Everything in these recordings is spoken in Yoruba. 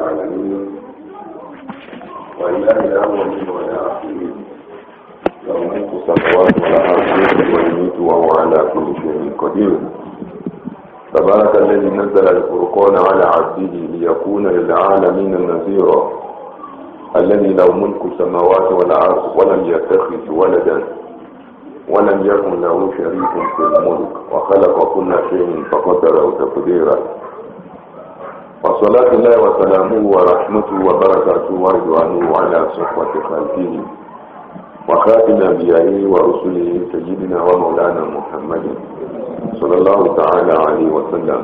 العالمين وإله الأولين والآخرين له ملك السماوات والأرض ويميت وهو على كل شيء قدير تبارك الذي نزل الفرقان على عبده ليكون للعالمين نذيرا الذي له ملك السماوات والأرض ولم يتخذ ولدا ولم يكن له شريك في الملك وخلق كل شيء فقدره تقديرا وصلاة الله وسلامه ورحمته وبركاته ورضوانه على صحبة خلقه وخاتم أنبيائه ورسله سيدنا ومولانا محمد صلى الله تعالى عليه وسلم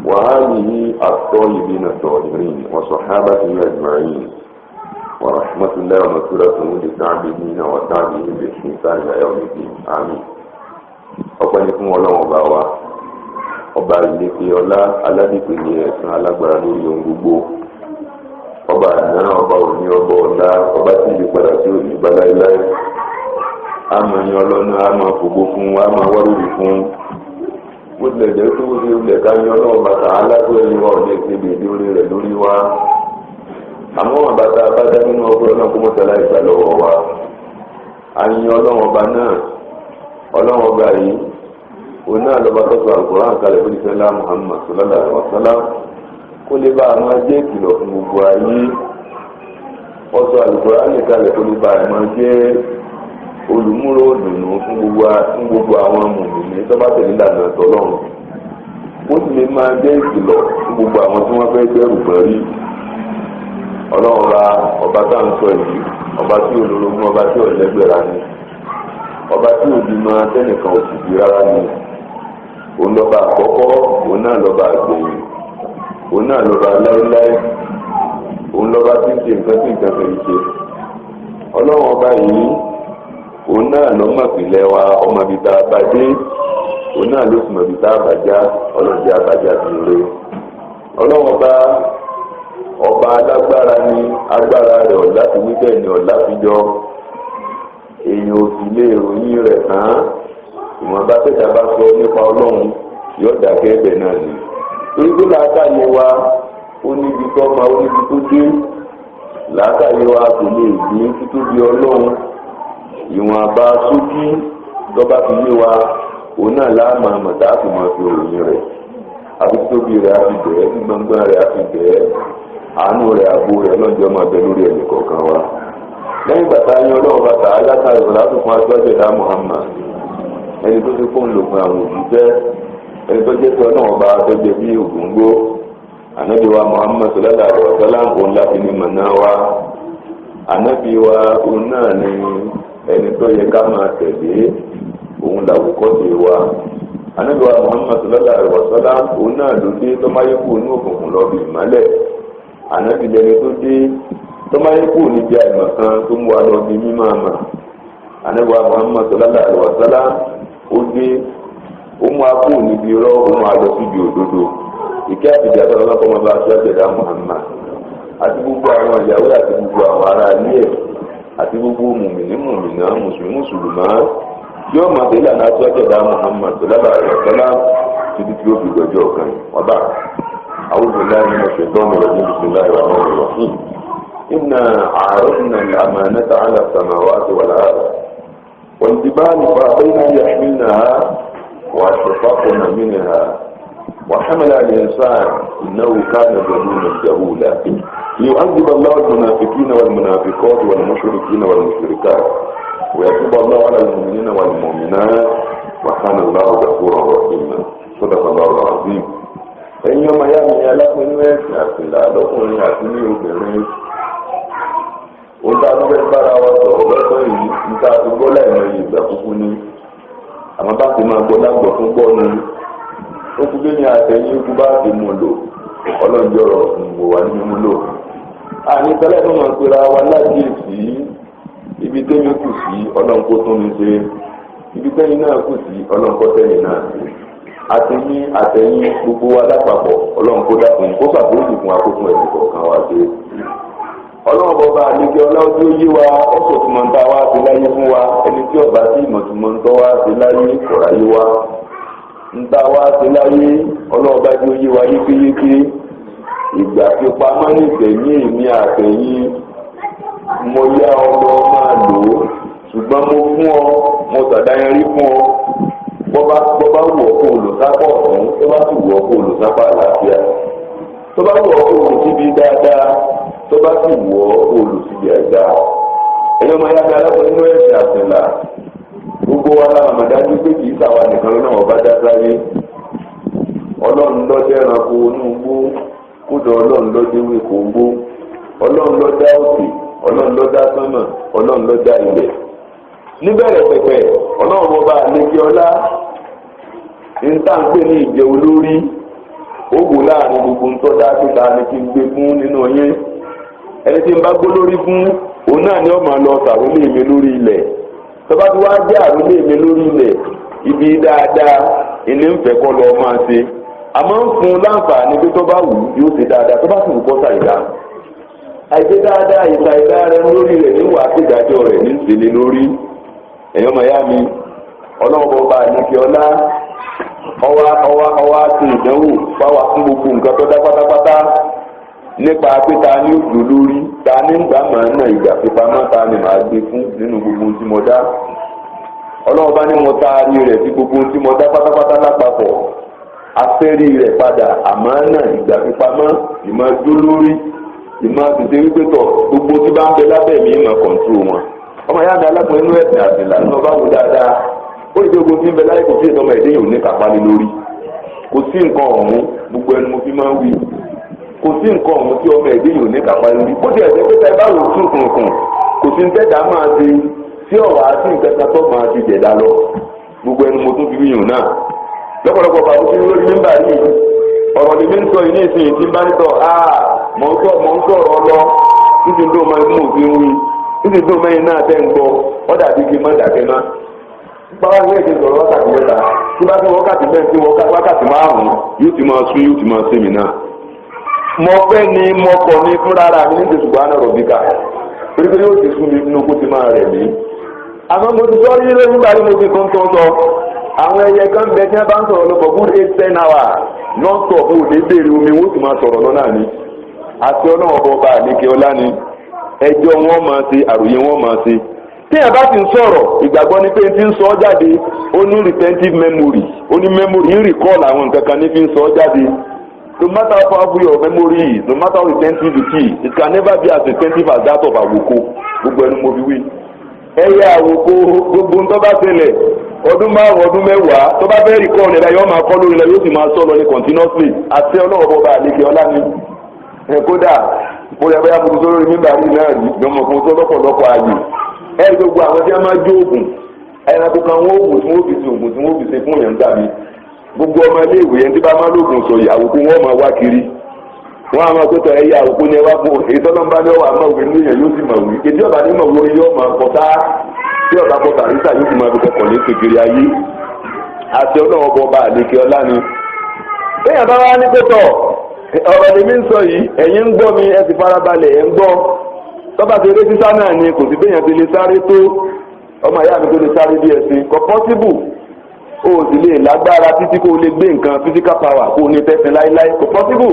وآله الطيبين الطاهرين وصحابته أجمعين ورحمة الله ومغفرته للتابعين والتابعين بإحسان إلى يوم الدين آمين. ọpẹ́ ni fún Ọlọ́run ọba wa ọba ìlékè ọlá aládìpé ní ẹ̀san alágbára lórí ohun gbogbo ọba àná ọba òní ọba ọlá ọba tí ìlú padà sí òní bá láéláé àmọ́ ẹ̀yìn ọlọ́nà àmọ́ fògbó fún àmọ́ wárúurú fún bó tilẹ̀ jẹ́ tó ṣe ilẹ̀ ká yan Ọlọ́run bàtà alágbó ẹ̀yìn wa ọ̀dẹ́ ti bèbè orí rẹ̀ lórí wa àmọ́ wọn bàtà abájá nínú ọgbọ́n náà kó mọ́tàlá ìgbà lọ́wọ́ wa àyìn Ọlọ́run ọba náà Ọlọ́run ọba yìí òun náà lọ́ba tọ́sọ Al-Qur'an kalẹ̀ fún ìfẹ́lá Muhammad sallallahu alaihi wasallam kó lè bá àwọn ajé ìkìlọ̀ fún gbogbo ayé ọsọ Al-Qur'an kalẹ̀ kó lè bá àwọn jẹ́ olùmúrò òdùnnú fún gbogbo àwọn mùmínì tó bá tẹ̀lé ìlànà tọ́lọ́run ó sì lè máa jẹ́ ìkìlọ̀ fún gbogbo àwọn tí wọ́n fẹ́ gbẹ́rù pẹ̀ rí Ọlọ́run ra ọba tá à ń sọ yìí ọba tí olórogún ọba tí ọ̀lẹ́gbẹ̀rá ni ọba tí òbí máa tẹnìkan ò sì bí rárá ni òun lọ́ba àkọ́kọ́ òun náà lọ́ba àgbẹ̀yìn òun náà lọ́ba láéláé òun lọ́ba tí ń ṣe nǹkan tí nǹkan fẹ́ ṣe Ọlọ́run ọba yìí òun náà ló mọ̀ pìlẹ̀ wa ọmọ ibi tá a bá dé òun náà ló sì mọ̀ ibi tá a bá já ọlọ́dẹ abájá ti rè Ọlọ́run ọba alágbára ni agbára rẹ̀ ọ̀la ti wí bẹ́ẹ̀ ni ọ̀la fi jọ èèyàn ò sì lè ròyìn rẹ̀ tán ìwọ̀n bá tẹ̀sà bá sọ nípa Ọlọ́run yóò dàgẹ́ ẹ̀bẹ̀ náà ni torí pé làákàyè wa ó níbi tó ma ó níbi tó dé làákàyè wa kò lè gbé títóbi Ọlọ́run ìwọ̀n àbá sókí lọ́ba fi yé wa òun náà láàmà mọ̀tá àti mọ̀ fi ròyìn rẹ̀ àfi títóbi rẹ̀ á fi bẹ̀ẹ́ tí gbọ̀ngbọ̀n rẹ̀ á fi bẹ̀ẹ́ àánú rẹ̀ àbò rẹ̀ lọ́jọ́ máa bẹ lórí ẹnì kọ̀ọ̀kan wa lẹ́yìn bàtà yín Ọlọ́run bàtà alákàrẹ̀ ọ̀la tó fún aṣọ́jọ́ ìdá Muhammad ẹni tó ti fún lòpin àwọn òṣìṣẹ́ ẹni tó jẹ́ pé Ọlọ́run bá tó jẹ bí ògúngbó ànábì wa Muhammad sallallahu alaihi wasallam òun láti ní mọ̀nà wa ànábì wa òun náà ní ẹni tó yẹ ká máa tẹ̀lé òun làwùkọ́ṣe wa ànábì wa Muhammad sallallahu alaihi wasallam òun náà ló dé tó máa yẹ kó inú òkùnkùn lọ bí ìmọ́lẹ̀ ànábì lẹni tó dé tó máa ń kú níbi àìmọ̀ kan tó mú wa lọ bí mímọ́ àmà ànábìwá Muhammad sallallahu alaihi wasallam ó dé ó mú akú níbi irọ́ ó mú alọ síbi òdodo ìkẹ́ àtijọ́ àti ọlọ́kọ́ máa bá aṣọ àtẹ̀dá Muhammad àti gbogbo àwọn ìyàwó àti gbogbo àwọn ará ilé ẹ̀ àti gbogbo mùmìnà mùsùlùmá yóò máa tẹ̀lé àná aṣọ àtẹ̀dá Muhammad sallallahu alaihi wasallam títí tí ó fi gbọ́jọ́ kan wọ́n bá àwọn òbílẹ̀ ní ọ̀sẹ̀ tó ń rọ̀ ní bismillahir rahmanir rahim. إنا عرضنا الأمانة على السماوات والأرض والجبال فأبين أن يحملنها وأشفقن منها وحمل الإنسان إنه كان ظلوما جهولا ليعذب الله المنافقين والمنافقات والمشركين والمشركات ويتوب الله على المؤمنين والمؤمنات وكان الله غفورا رحيما صدق الله العظيم. ẹ̀yin ọmọ ya mi alákùnrin ẹ̀sìn àtìlá lọ́kùnrin àti ní obìnrin ó dá lórí bára wa sọ̀rọ̀ lọ́sọ̀ yìí níta tó gbọ́ láìmọ̀ yìí ìgbà kúkú ní àmọ́ bá ti máa gbọ́ lágbọ̀ fún gbọ́ ni ó kú bí ní àtẹ̀yìn ikú bá ti mú lò ọlọ́njọ́rọ̀ ìwò wà ní mímú lò. àní tẹ́lẹ̀ tó máa ń pera wa láti èsì ibi tẹ́yìn kù sí ọlọ́nkó tó ń ṣe ibi tẹ́yìn náà kù sí ọlọ́nkó tẹ́yìn náà ṣe àtẹ̀yìn gbogbo wa lápapọ̀ ọlọ́nkó dákun kó sàbóòjì fún akókò ẹ̀mí kọ̀ọ̀kan wa ṣe. ọlọ́run bọba àlejò ọlọ́run tí ó yé wa ọ̀sọ̀ tó máa ń ta wá sí láyé fún wa ẹni tí ọba tí ìmọ̀ tó máa ń tọ́ wá sí láyé kọ̀ọ̀rá yé wa ń ta wá sí láyé ọlọ́run bá tí ó yé wa yékéyéké ìgbà tí ó pamọ́ ní ìgbẹ̀yìn èmi àtẹ̀yìn mo yá ọmọ máa lò ó ṣùgbọ́n mo fún ọ mo ṣàdáyanrí fún ọ bọ́ bá wù ọ́ kó olùsápọ̀ ọ̀hún tó bá sì wù ọ́ kó olùsápọ̀ àlàáfíà tó bá wù ọ́ kó olùsíbi dáadáa tó bá sì wù ọ́ kó olùsíbi àgbà ẹ̀yọ́ máa yá mi alákùnrin nínú ẹ̀sìn àsìnlá gbogbo wa la màmá dájú pé kì í sàwa nìkan lọ́nà ọba dá sáyé ọlọ́run lọ́dẹ ẹranko onúgbó kódà ọlọ́run lọ́dẹ ewé kòńgbó ọlọ́run lọ́dá òkè ọlọ́run lọ́dá sánmà ọlọ́run lọ́dá ilẹ̀ níbẹ̀rẹ̀ pẹ̀pẹ̀ ọlọ́run ọba àlejò ọlá ní ìjẹ olórí ó wò láàrin gbogbo ńtọ́ dá síta ni kí n gbé fún nínú yín ẹni tí n bá gbó lórí fún òun náà ni ó máa lọ sàrólé mi lórí ilẹ̀ tọ́ba tí wàá jẹ́ àrólé mi lórí ilẹ̀ ibi dáadáa ilé ń fẹ́ kọ́ lọ́ọ́ máa ṣe àmọ́ ń fún un láǹfààní pé tọ́ba wù yóò ṣe dáadáa tọ́ba sì wù kọ́ ṣàìdá àìṣe dáadáa ìṣàìdá rẹ lórí rẹ̀ níwà àtìdájọ́ rẹ̀ ní ìṣẹ̀lẹ̀ lórí ẹ̀yọ́ màyá mi ọlọ́run ọba àlejò ọlá ọwá ti ìdánwò fáwa fún gbogbo nǹkan tó dá pátápátá nípa pé ta ni ó dùn lórí ta ni ń gbà máa ná ìgbà pípamọ́ ta ni màá gbé fún nínú gbogbo tí mo dá ọlọ́run bá ní mo taari rẹ̀ sí gbogbo tí mo dá pátápátá lápapọ̀ afẹ́rí rẹ̀ padà àmọ́ náà ìgbà pípamọ́ ìmọ̀ dó lórí ìmọ̀ tètè wípé tọ̀ gbogbo tí bá ń bẹ lábẹ́ mi ìmọ̀ kọ̀ǹtró wọn ọmọ yára mi alákùnrin inú ẹ̀sìn àtìlá ní ọba wò dáadáa ó lè gbogbo tí ń bẹ láyé kò sí ìtọ́mọ ẹ̀dẹ́ yìí ò ní kápá lé lórí kò sí nǹkan ọ̀hún gbogbo ẹnu mo fi máa ń wí kò sí nǹkan ọ̀hún tí ọmọ ẹ̀dẹ́ yìí ò ní kápá lé lórí bó ti ẹ̀sẹ̀ pé tá ẹ bá wò tún kùnkùn kò sí ntẹ́jà máa ṣe tí ọ̀rọ̀ àti nǹkan tó máa ti jẹ̀dá lọ gbogbo ẹnu mo tún fi wíyùn náà lọ́pọ̀lọpọ̀ bàbá tí lórí nígbà yìí ọ̀rọ̀ ni mi ń sọ yìí ní ìsìn tí bá ń sọ mọ̀ ń sọ̀rọ̀ ọlọ́ títí tó máa mú òfin wí títí tó mẹ́yìn náà tẹ́ ń gbọ́ ọ́ dàbí kí n má dàkẹ́ má. báwa ní èdè sọ̀rọ̀ wákàtí mẹ́ta tí bá tí wákàtí mẹ́ta tí wákàtí márùn-ún yóò ti máa sún yóò ti máa sẹ́mi náà. mo fẹ́ ni mo kọ̀ ní fúnra ara mi ní ti ṣùgbọ́n àná rọ̀ bí ká torí pé yóò ti sún mi nínú kó ti máa rẹ̀ mí. àmọ́ mo ti sọ rí lórí nígbà tí mo fi tó ń sọ àwọn ẹyẹ kan bẹ tí wọ́n bá ń sọ̀rọ̀ lọ for good 8-10 hours non-stop ò ní béèrè omi wọ́n sì máa sọ̀rọ̀ lọ́nà ni àti ọlọ́run ọba àlékè ọlá ni ẹjọ́ wọn máa ṣe àròyé wọn máa ṣe tí ẹ bá ti ń sọ̀rọ̀ ìgbàgbọ́ ni pé ti ń sọ ọ́ jáde ó ní retentive memory ó ní memory ń recall àwọn nǹkan kan ní fi ń sọ ọ́ jáde no matter how powerful your memory is no matter how retentive it is it can never be as retentive as that of àwòkó gbogbo ẹnu mo fi wí ẹyẹ àwòkó gbogbo ńtọ́ bá ṣẹlẹ̀ ọdún márùn ọdún mẹ́wàá tó bá fẹ́ recall rẹ̀ yóò máa kọ́ lórí rẹ̀ yóò sì máa sọ lọ ní continuously àti ọlọ́wọ́ bọ́ba àlejò ọlá ni kódà mo yẹ bóyá mo ti sọ lórí mímbà rí náà rí lọ́mọ fún tó lọ́pọ̀lọpọ̀ ààyè ẹ̀ gbogbo àwọn tí wọ́n máa jó oògùn ẹranko kan wọ́n oògùn tí wọ́n fi ṣe oògùn tí wọ́n fi ṣe fún yẹn dàbí gbogbo ọmọ ilé ìwé yẹn tí bá máa lóògùn sọ ìyàwó kó wọ́n máa wá kiri wọ́n á máa pẹ́tọ̀ ẹ̀yà àwòkó ni ẹ wá fún èyí tọ́lọ́mbá ní ọ̀wà máa wù ní èèyàn yóò sì máa wù èdè ọ̀bà ní màwú orí yóò máa kọ́tà tí ọ̀bà kọ́tà àríṣà yóò sì máa fi kọ̀kọ̀ ní kékeré ayé àti ọlọ́wọ́ bọ́ bá àlékè ọlá ni. bẹ́ẹ̀ bá wá ní pẹ́tọ̀ ọ̀rọ̀ lèmi ń sọ yìí ẹ̀yin ń gbọ́ mi ẹ ti farabalẹ̀ ẹ̀ ń gbọ́ tọ́ba ti eré sísá náà ni kò sí bẹ́yàn ti lè sáré tó ọmọ ìyá mi tó lè sáré bí ẹ̀sìn kò pọ́síbù o sì lè lágbára títí kó o lè gbé nǹkan physical power kó o ní tẹ́sán láíláí kò pọ́síbù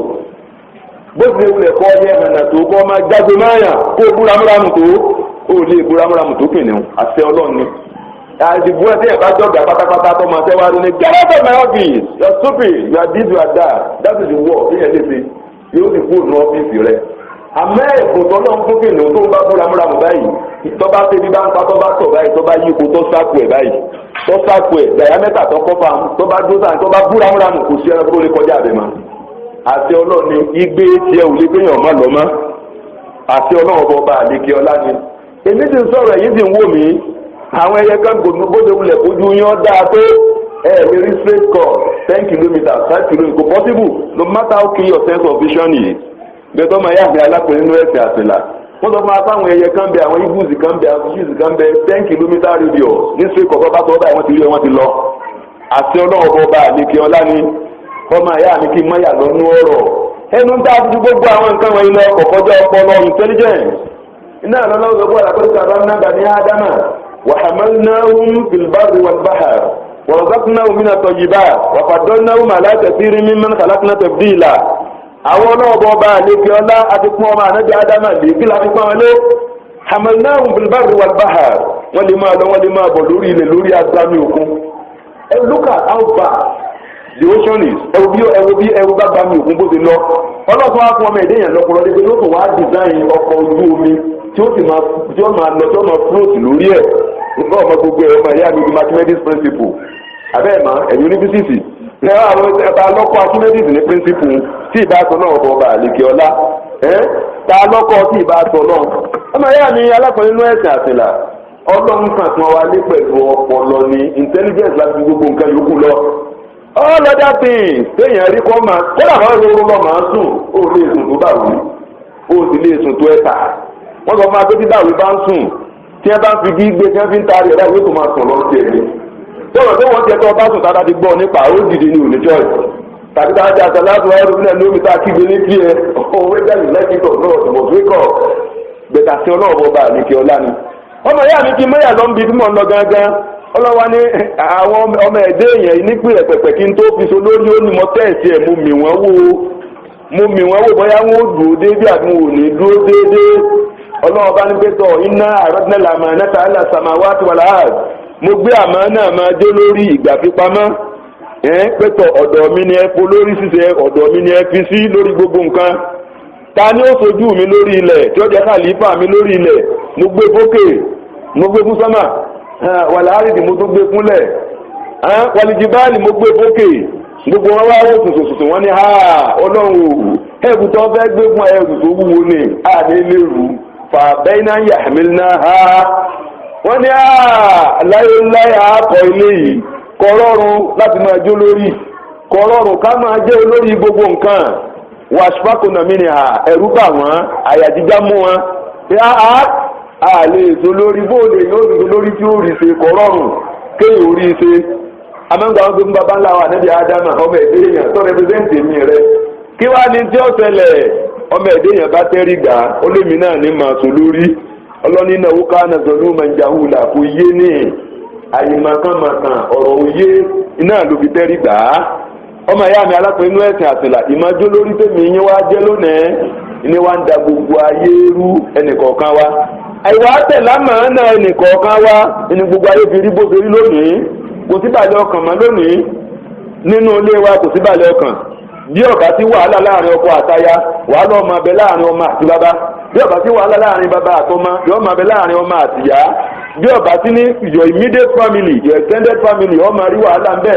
bó ti lè wulẹ̀ kọ́ ẹ ẹ̀nà tó kọ́ máa jágbe máyà kó o búramúramù tó o lè búramúramù tó kìnìún àṣẹ ọlọ́run ni àdìbò ẹ̀ tí ẹ̀ bá jọ̀gà pátápátá tó máa tẹ́wá ní get out of my office you are stupid you are this you are that is the work tí yẹn lè ṣe yóò ti kú ní ọ́fíìsì rẹ̀ àmọ́ ẹ̀kọ́ tó náà ń fún kìnìún tó ń bá búramúramù báyìí tó bá tẹ́bí bá ń pa tó bá tọ̀ báyìí tó bá yí ipò tó sáàkù ẹ̀ báyìí tó sáàkù ẹ̀ dàyámẹ́tà tó kọ́fà tó bá dó sáà tó bá búramúramù kò sí ẹranko tó lè kọjá àbẹ̀ mọ́ àti ọlọ́ọ̀ni igbe tiẹ̀ ò lè gbéyàn má lọ mọ́ àti ọlọ́ọ̀ bá àlékè ọlá ni èmi ti ń sọ̀rọ̀ èyí ti ń wò mí àwọn ẹyẹ kan gbòdúgbò bóde wulẹ̀ ojú yín dáa pé ẹ lè rí straight cut 10 kilometres 5 kilometres kò possible no matter how keen your sense of vision is bẹ́ẹ̀ tó máa yá àgbẹ̀ alápẹ̀ nínú ẹ̀sìn àtìlá wọ́n sọ fún wa fáwọn ẹyẹ kan bẹ àwọn eagles kan bẹ àwọn fish kan bẹ 10 kilometre radius ní straight cut bá tọ́ báyìí wọ́n ti rí wọ́n ti lọ àti ọlọ́wọ́ bọba àlekè ọlá ni ọmọ àyà mi kí n má yà lọ́nú ọ̀rọ̀ ẹnu ń dá fún gbogbo àwọn nǹkan wọ̀nyí lọ kọ̀kọ́jọ́ ọpọlọ intelligence iná lọ́lọ́wọ́ gbogbo àlàkọ́sí àbámúnágbà ní ádámà وحملناهم في البر والبحر ورزقناهم من الطيبات وفضلناهم على كثير ممن خلقنا تفضيلا àwọn ọlọ́ọ̀bọ ọba àlejò ọlá àti fún ọmọ ànábì ádámà lè kí la fi pọ́n wọn lé hamalnahum bil barri wal bahr wọ́n lè máa lọ wọ́n lè máa bọ̀ lórí ilẹ̀ lórí agbami òkun. Look at how bad the ocean is. ẹwù bá gbami òkun bó ti lọ. ọlọ́sọ wa fún ọmọ ẹ̀dẹ́ yẹn lọ́kùnrin ọdún pé yóò tó wá design ọkọ̀ ojú omi tí ó máa lọ tí ó máa float lórí ẹ̀. nígbà ọmọ gbogbo ẹ̀ ọmọ ẹ̀yà mi di mathematics principle abẹ́ẹ̀mọ́ ẹ̀yìn onífísìsì lẹ́wọ̀n àwọn ẹ̀ta lọ́kọ̀ archimedes ní píríncípù tí ìbátan náà bọ̀ ọba àlèkè ọlá ta lọ́kọ̀ tí ìbátan náà ọmọ ẹ̀yà mi alákọ̀ọ́ nínú ẹ̀sìn àtìlà ọlọ́run kan tí wọ́n wá lé pẹ̀lú ọpọlọ ní intelligence láti gbogbo nǹkan yòókù lọ all other things téèyàn rí kọ́ máa kódà máa ń ro lọ́ máa ń sùn ó lè sùn tó báwí ó sì lè sùn tó ẹ̀ta wọ́n sọ fún wa pé tí báwí bá ń sùn tí wọ́n bá ń fi bí gbé tí wọ́n fi ń taari ẹ̀dá ìwé tó máa sùn lọ́ọ́ tiẹ̀ ní sọ̀rọ̀ tó wọ́n ti ẹ̀tọ́ bá sùn tá a ti gbọ́ nípa ó dìde ní òní choice tàbí tá a ti àtàlà àti wáyé rúbílẹ̀ lómi tá a kígbe ní kí ẹ ọ̀hún wẹ́dàlì lẹ́kìtọ̀ náà tó mọ̀ fíkọ̀ bẹ̀tà sí ọlọ́ọ̀bọ̀ bá àníkè ọlá ni. ọmọ ìyá mi kí mẹ́yà lọ ń bi tí mò ń lọ gangan ọlọ́wà ní àwọn ọmọ ẹ̀dẹ́ èèyàn nípìnlẹ̀ pẹ̀pẹ̀ kí n tó fi so lórí ó ní mo tẹ́ẹ̀sì ẹ̀ mo mì wọ́n wò bóyá wọn ò dúró déédéé àbí wọn ò ní dúró déédéé ọlọ́wọ́ bá ní pẹ́tọ̀ iná àrọ́dínlẹ̀lámà nẹ́ta aláṣàmáwá ti wà láàd mo gbé àmọ́ náà máa dé lórí ìgbà pípamọ́ pẹ́tọ̀ ọ̀dọ̀ mi ni ẹ po lórí ṣíṣe ọ̀dọ̀ mi ni ẹ fi sí lórí gbogbo nǹkan ta ni ó sojú mi lórí ilẹ̀ tí ó jẹ́ kàlífà mi lórí ilẹ̀ mo gbé fókè mo gbé fún sámà wàláhàrìdì mo tún gbé fúnlẹ̀ wàlìjìbáàlì mo gbé fókè gbogbo wọn wá wò sùsùsùsù wọn ni ọlọ́run ẹ̀rù tó fẹ́ gbé fún ẹ̀rù tó wúwo ni àdé lè rù fàbẹ́yìnà yàmílínà wọ́n ní láyéláyà akọ ilé yìí kò rọrùn láti máa jó lórí kò rọrùn ká máa jẹ́ olórí gbogbo nǹkan wàṣípàkùnà mi ni ẹ̀rù bà wọ́n àyà jíjá mú wọn pé a lè so lórí bóòlù yóò so lórí tí ó rí ṣe kò rọrùn kéèyàn orí ṣe amẹ́gbà wọn gbé fún baba ńlá wa níbi ádámà ọmọ ẹ̀dẹ́ èèyàn tó rẹpẹsẹ́ǹtì mi rẹ kí wàá ní tí ó ṣẹlẹ̀ ọmọ ẹ̀dẹ́ èèyàn bá tẹ́rí gbà ó lémi náà ní màá so lórí ọlọ́ni náà wúkà náà zọlú mẹ́njàhùlà kò yé ní àyèmọ̀kànmọ̀kàn ọ̀rọ̀ òye iná ló fi tẹ́rí gbà á ọmọ ìyá mi alápẹ̀ inú ẹ̀sìn àtìlà ìmọ̀jó lórí tèmi yín wá jẹ́ lónìí ní wá ń da gbogbo ayé rú ẹnìkọ̀ọ̀kan wa àìwá tẹ̀lámà náà ẹnìkọ̀ọ̀kan wa ẹni gbogbo ayé fi rí bó ṣe rí lónìí kò sí balẹ̀ ọkàn mọ́ lónìí nínú ilé wa kò sí balẹ̀ ọkàn bí ọ̀gá sí wàhálà láàrin ọkọ àtaya wàhálà ọmọ abẹ láàrin ọmọ àti bàbá bí ọ̀gá sí wàhálà láàrin bàbá àtọmọ yóò máa bẹ láàrin ọmọ àtìyá bí ọ̀gá sí ní your immediate family your extended family ọmọ rí wàhálà ń bẹ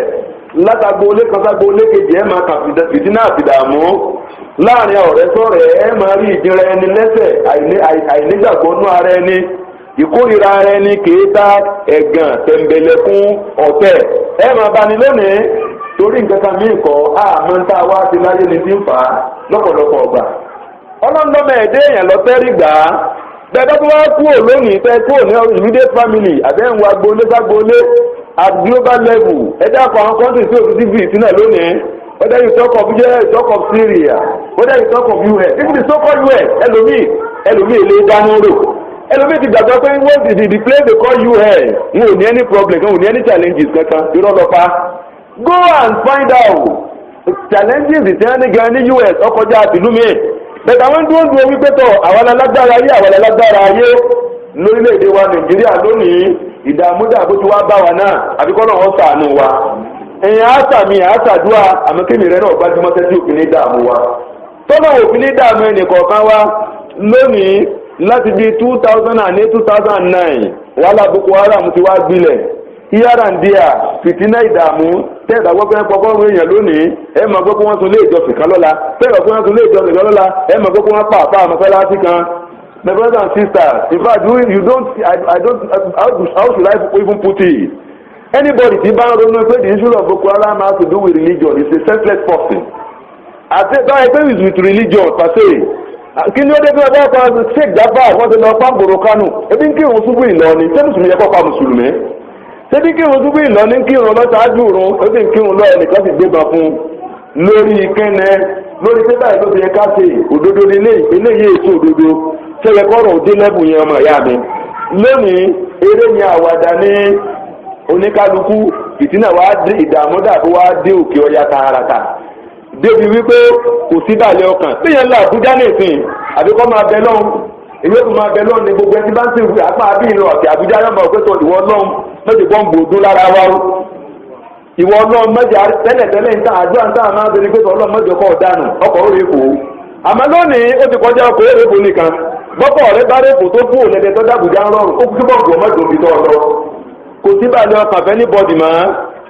látàgbó olé kan ságbó olé kejì ẹ máa kàn fìdínà àfìdààmú láàrin ọ̀rẹ́ sọ̀rẹ́ ẹ máa rí ìdíra ẹni lẹ́sẹ̀ àìnígbàgbọ́ nú ara ẹni ìkórìíra ara ẹni kèéta ẹ̀gàn tẹ̀m̀bẹ̀lẹ̀kún ọ̀tẹ̀ ẹ máa bani lónìí torí nǹkan kan míì kọ́ àmọ́ ń tá a wá sí láyé ni tí ń fà á lọ́pọ̀lọpọ̀ ọgbà ọlọ́ndọ́mọ ẹ̀dẹ́ èèyàn lọ́tẹ́rì gbà á bẹ́ẹ̀ tó wá kúrò lónìí tẹ́ kúrò ní immediate family àbẹ́ǹwò agboolé ságbóolé at global level ẹ̀dá kan àwọn countries tí òtún ti fi ìsínà lónìí whether you talk of Israel you talk of Syria whether you talk of US even the so-called US ẹlòmíì lè dánú rò ẹlòmíì ti gbàgbọ́ pé wọ́n ti the place they call UN wọn ò ní any problem wọn ò ní any challenges kankan irọ́ lọ́pàá go and find out challenges ìsẹ́yìn gan ní US ọkọjá àtìlú mi bẹ́ẹ̀ àwọn dúró wípé tọ̀ àwọn alágbára ayé lórílẹ̀‐èdè wa Nàìjíríà lónìí ìdààmú dàbó tí wàá bá wa náà àbíkọ́ náà wọ́n ṣàánú wa ẹ̀yìn àṣàmì àṣàdúrà àmọ́kémi rẹ̀ náà bá jùmọ́ tẹ́tí òfin ní dààmú wa tọ́nà òfin ní dààmú ẹnì kọ̀ọ̀kan wa lónìí láti di 2008-2009 wàhálà Boko Haram ti wá gbilẹ̀ ìyáradìyà fìtínà ìdààmú tẹ́ẹ̀dá gbọ́ pé pọ́pọ́rún èèyàn lónìí ẹ máa gbọ́ pé wọ́n tún lé ìjọsìn kan lọ́la tẹ́ẹ̀dá gbọ́ pé wọ́n tún lé ìjọsìn kan lọ́la ẹ máa gbọ́ pé wọ́n pa àpá mọ́sálásí kan. My brothers and sisters, in fact, you don't, I don't, how should I even put it? Anybody tí bá ń ronú pé the issue of Boko Haram has to do with religion is a senseless person. I say that is with religion per se. Kí ni ó dé bí wọ́n bá pa Sheikh Jafar wọ́n ti lọ pa Borokanu ebi ń kírun ṣubú Ìlọrin ṣé mùsùlùmí yẹ kó pa mùsùlùmí ṣé bí kírun ṣubú Ìlọrin kírun lọ́sàájú òrun ó sì ń kírun lọ ẹnìkan sì gbégbá fún lórí kẹ́nẹ́ lórí pé báyìí ló fi yẹ ká ṣe òdodo nílé eléyìí èso òdodo ṣẹlẹ̀ kọ́rọ̀ òde lẹ́bù yẹn ọmọ ìyá mi lónìí eré ni àwàdà ní oníkálukú ìtínà wàá dé ìdààmú dàbí wàá dé òkè ọya tààràtà débi wípé kò sí balẹ̀ ọkàn téèyàn lọ Àbújá nìsín àbí kọ́ máa bẹ lọ́hùn èyí ó tún máa bẹ lọ́hùn ní gbogbo ẹni bá ń sìn fún apá bí ìlọ ọ̀kẹ́ Àbújá yọ̀mọ̀ pé tó ìwọ lọ́hùn méjì bọ́ǹbù ọdún lára wa ó ìwọ lọ́hùn méjì tẹ́lẹ̀tẹ́lẹ̀ ń tàn àjọ àǹtà máa ń bẹ̀rẹ̀ pé ọlọ́hùn méjì ọkọ̀ ọ̀dànù ọkọ̀ ó rè kó àmọ́ lónìí ó ti kọjá ọkọ̀ ó rè kó nìkan bọ́pọ̀ ọ̀rẹ́ bá rè kó tó kú òlẹ́dẹ̀ tó dàbùjá ń rọrùn ó kú bọ́ǹbù ọmọdé òbí tó ọlọ́ kò sí balẹ̀ ọkàn fẹ́ ní bọ́ọ̀dì mọ́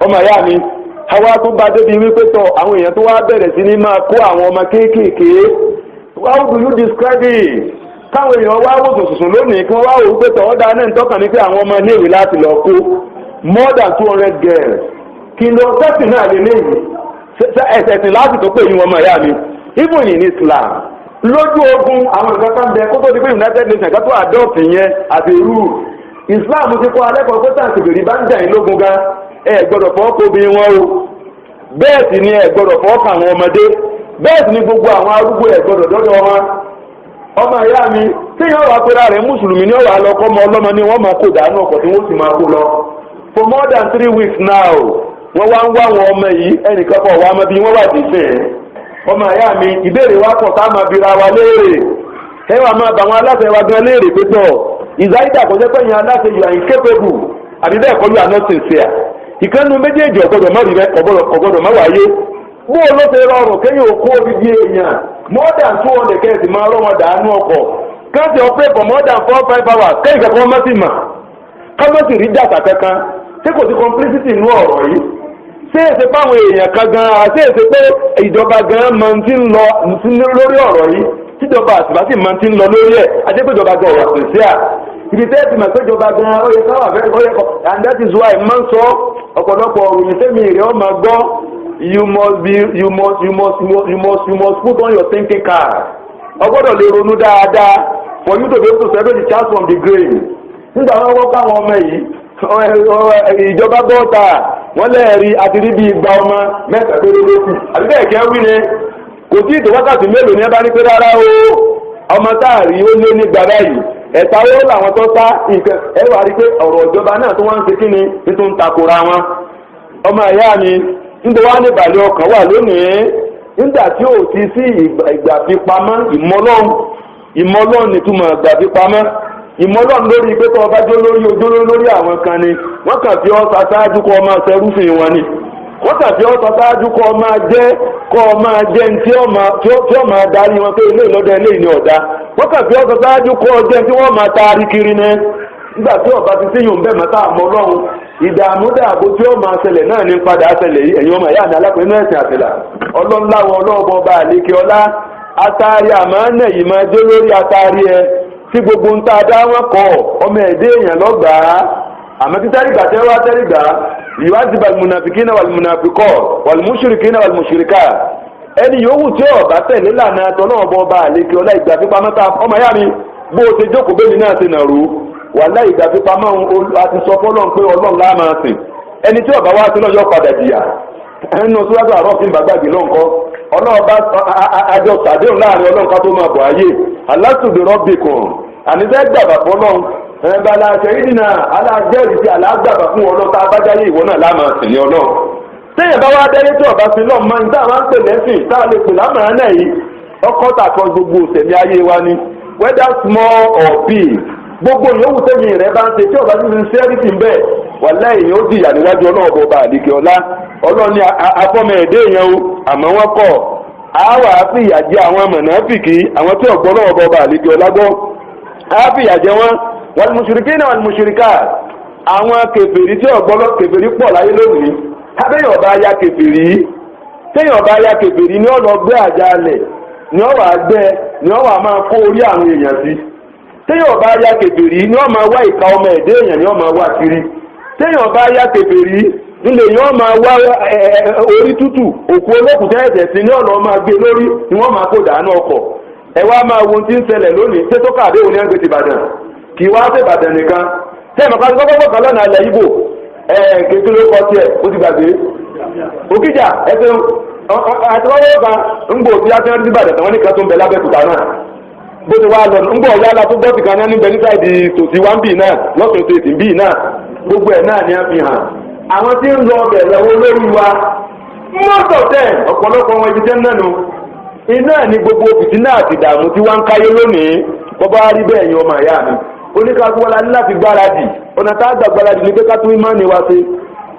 ọmọ ìyá mi àwa tó bá débi wípé tọ àwọn èèyàn tó wá bẹ̀rẹ̀ sí ní máa kó àwọn ọmọ kéékèèké how do you describe it káwọn èèyàn wá wò sùsùn lónìí kí wọ́n wá wò wípé tọ ọ́dà náà ń tọ́ka ní pé àwọn ọmọ iléèwé láti lọ kó more than 200 girls kí ló sẹ́sì náà lè léyìí ẹ̀sẹ̀sìn láti tó pé yín ọmọ ìyá mi even in Islam lójú ogun àwọn nǹkan kan bẹ kó tó di pé United Nations kan tó adopt yẹn àti rule Islam ti kọ́ alẹ́kọ̀ọ́ pé táǹkì bèrè bá ń jà yín lógun gan ẹ gbọ́dọ̀ fọwọ́ kó obìnrin wọn o bẹ́ẹ̀ sì ni ẹ gbọ́dọ̀ fọwọ́ kà àwọn ọmọdé bẹ́ẹ̀ sì ni gbogbo àwọn arúgbó ẹ gbọ́dọ̀ dọ́dọ̀ wọn ọmọ ìyá mi téèyàn wà pé rárẹ̀ mùsùlùmí ni ó wà lọ kọ́ ọmọ ọlọ́mọ ni wọ́n máa kó dànù ọkọ̀ tí wọ́n sì máa kó lọ for more than 3 weeks now wọ́n wá ń wá àwọn ọmọ yìí ẹnìkan pọ̀ wá mọ́ bí wọ́n wà dé fẹ́ ọmọ ìyá mi ìbéèrè wa pọ̀ tá a máa bira wa léèrè ẹ wà máa bà wọn aláṣẹ wa gan léèrè pé tọ̀ ìzáyídà kò jẹ́ pé yẹn aláṣẹ you are incapable àbí bẹ́ẹ̀ kọ́ you are not sincere ìkànnì méjèèjì ọ̀gbọ́dọ̀ má rí rẹ ọ̀gbọ́dọ̀ má wáyé bó o ló ṣe rọrùn kéyìn òkú odidi èèyàn more than 200 kẹ́sì máa rọ́ wọn dànù ọkọ̀ kẹ́sì ọ̀pẹ́ for more than 4-5 hours kéyìn kankan má sì mà kámẹ́sì rí dàtà kankan ṣé kò sí complicity inú ọ̀rọ̀ yìí ṣé èsì páwọn èèyàn kan gan àti èsì pé ìjọba gan máa ti ń lọ lórí ọ̀rọ̀ yìí tíjọba àtìbátì máa ti ń lọ lórí ẹ̀ adépéjọba gan ọ̀rọ̀ àpèsè à ibi tẹ́ẹ̀tì mà péjọba gan ó yẹ káwà fẹ́ ó yẹ kọ́ and that is why máa ń sọ ọ̀pọ̀lọpọ̀ òròyìn sẹ́mi rẹ̀ ọ́ máa gbọ́ you must put on your thinking card ọgbọ́dọ̀ lè ronú dáadáa for you to be able to separate the chaff from the grain nígbà wọn wọ́n káwọn ọmọ yìí ìjọba bọ́ọ̀tà wọ́n lẹ́ẹ̀rí àti rí bí igba ọmọ mẹ́ta tó lé lókù àbí bẹ́ẹ̀ kẹ́ wí ni kò tí ìtò wákàtí mélòó ní ẹ bá ní pé rárá o ọmọ táàrí ó lé ní gbàrá yìí ẹ̀ta owó làwọn tó sá nǹkan ẹ wà rí pé ọ̀rọ̀ ìjọba náà tó wá ń ṣe kí ni nítorí ń takora wọn ọmọ ìyá mi nígbà wá ní ìbàlẹ̀ ọkàn wà lónìí nígbà tí ò ti sí ìgbà fipamọ́ ìmọ̀lọ́run nìtumọ̀ ìgbà fipamọ́ ìmọ̀lọ́run lórí pé tó ọba ojúlórí lórí àwọn kan ni wọ́n kàn fi ọ́ ṣáájú kọ́ ọmọ ṣẹrúfin wọn ni wọ́n kàn fi ọ́ ṣáájú kọ́ ọmọ jẹ́ tí ó máa darí wọn pé ilé ìlọ́dẹ ilé ìní ọ̀dá wọ́n kàn fi ọ́ ṣáájú kọ́ ọjẹ́ tí wọ́n máa taari kiri ní nígbà tí ọba ti sí yòó bẹ́ẹ̀ mọ́ta àmọ́ ọlọ́run ìdààmú dààbò tí ó máa ṣẹlẹ̀ náà ní padà ṣẹlẹ̀ yìí ẹ̀yin ọmọ ìyá mi alápẹ̀ẹ́ náà ẹ̀sìn àtìlà ọlọ́láwọ̀ ọlọ́ọ̀bọ ọba àlékè ọlá atari àmánà yìí máa dé lórí atari ẹ tí gbogbo ń ta dá wọn kọ ọmọ ẹ̀dẹ́ èèyàn lọ́gbàá àmọ́ tí tẹ́rìgbà tẹ́ wá tẹ́rìgbà ìwádìí wàlmùnàfikínà wàlmùnàfikọ́ wàlmùsùrìkínà wàlmùsùrìkà ẹni yòówù tí ọba tẹ̀lé lànà tọ́lọ́ọ̀bọ ọba àlékè ọlá ìgbà fipamọ́ta ọmọ ìyá mi bó o ti jókòó bẹ́ẹ̀ ni náà ti nàró wàhálà ìgbà fipamọ́ àti sọ fọlọ́n pé ọlọ́run láà máa sìn ẹni tí ọba wá sí náà yọ padà jìyà ẹnu síwájú àrọ́fin bàgbàgbé lọ́nkọ́ ọlọ́ọ̀bá àjọ sàdéhùn láàrin ọlọ́run ká tó máa bọ̀ ayé aláṣùdè rọ́bì kan àníṣẹ́ gbàgbà fọlọ́run ẹ̀ẹ́dà aláṣẹ yìí nà alájẹ́rìí sí alágbàgbà fún ọlọ́run tá a bá jáyé ìwọ náà láà máa sìn ní ọlọ́run téèyàn bá wá dẹ́yẹ tí ọba sí lọ́ọ̀ máa ń dá àwọn pè lẹ́sìn tá a lè pè lámàá náà yìí ọkọ̀ tàkọ́ gbogbo òsèlú ayé wa ni whether small or big gbogbo ìyówù tẹ́yìn rẹ̀ bá ń ṣe tí ọba ti ń ṣe ẹ́rìsì ń bẹ̀ wàlá èèyàn ó jìyà níwájú ọlọ́ọ̀bọ ọba àdìgẹ́ ọlá ọlọ́ọ̀ ní afọ́mọ ẹ̀dẹ́ èèyàn o àmọ́ wọ́n kọ̀ àwa fi ìyà jẹ àwọn mọ̀nàfìkì àwọn tí ọ̀gbọ́n ọlọ́ọ̀bọ ọba àdìgẹ́ ọlá gbọ́ á fi ìyà jẹ wọn wal mushrikina wal mushrikat àwọn kèfèrí tí ọ̀gbọ́n kèfèrí pọ̀ láyé lónìí tábẹ́yìn ọba ya kèfèrí téèyàn ọba ya kèfèrí ní ọ̀nà ọgbẹ́ àjálẹ̀ ní ọ̀wà àgbẹ̀ ní ọ̀wà máa kó orí àwọn èèyàn sí téèyàn bá yá kèfèrí ni wọ́n máa wá ìka ọmọ ẹ̀dẹ́ èèyàn ni wọ́n máa wá kiri téèyàn bá yá kèfèrí nílẹ̀ yìí wọ́n máa wá orí tútù òkú olókùn ẹ̀sẹ̀ sí ní ọ̀nà ọmọ gbé lórí ni wọ́n máa kó dànù ọkọ̀ ẹ wá máa wo tí ń ṣẹlẹ̀ lónìí tètò káàdé òní ẹgbẹ́ ti Ìbàdàn kì í wá sí Ìbàdàn nìkan tẹ́ẹ̀mọ̀ ká gbọ́gbọ́ kan lọ́nà ilẹ̀ Ìgbò kékeré kọ tiẹ̀ ó ti gbàgbé Òkìjà ẹsẹ̀ àtiwọ́wọ́ kan ń gbò tí a ti rántí Ìbàdàn tàwọn nìkan tó ń bẹ lábẹ́kúta náà bó ti wá lọ ń bọ̀ yálà tó gbọ́ tìkan náà níbẹ̀ níta ìdí tòsí wá ń bì náà lọ́sùn tó ètì ń bì náà gbogbo ẹ̀ náà ni a fi hàn àwọn tí ń lọ ọbẹ̀ lọ́wọ́ lórí wa most of them ọ̀pọ̀lọpọ̀ wọn ibi tẹ́ ń nánu iná ní gbogbo fìtínà àti ìdààmú tí wọ́n ń káyé lónìí bọ́bá rí bẹ́ẹ̀ yan ọmọ ìyá mi oníkàkú wọn la ní láti gbáradì ọ̀nà tá a gbà gbáradì ní pé ká tún ìmọ̀ ni wa ṣe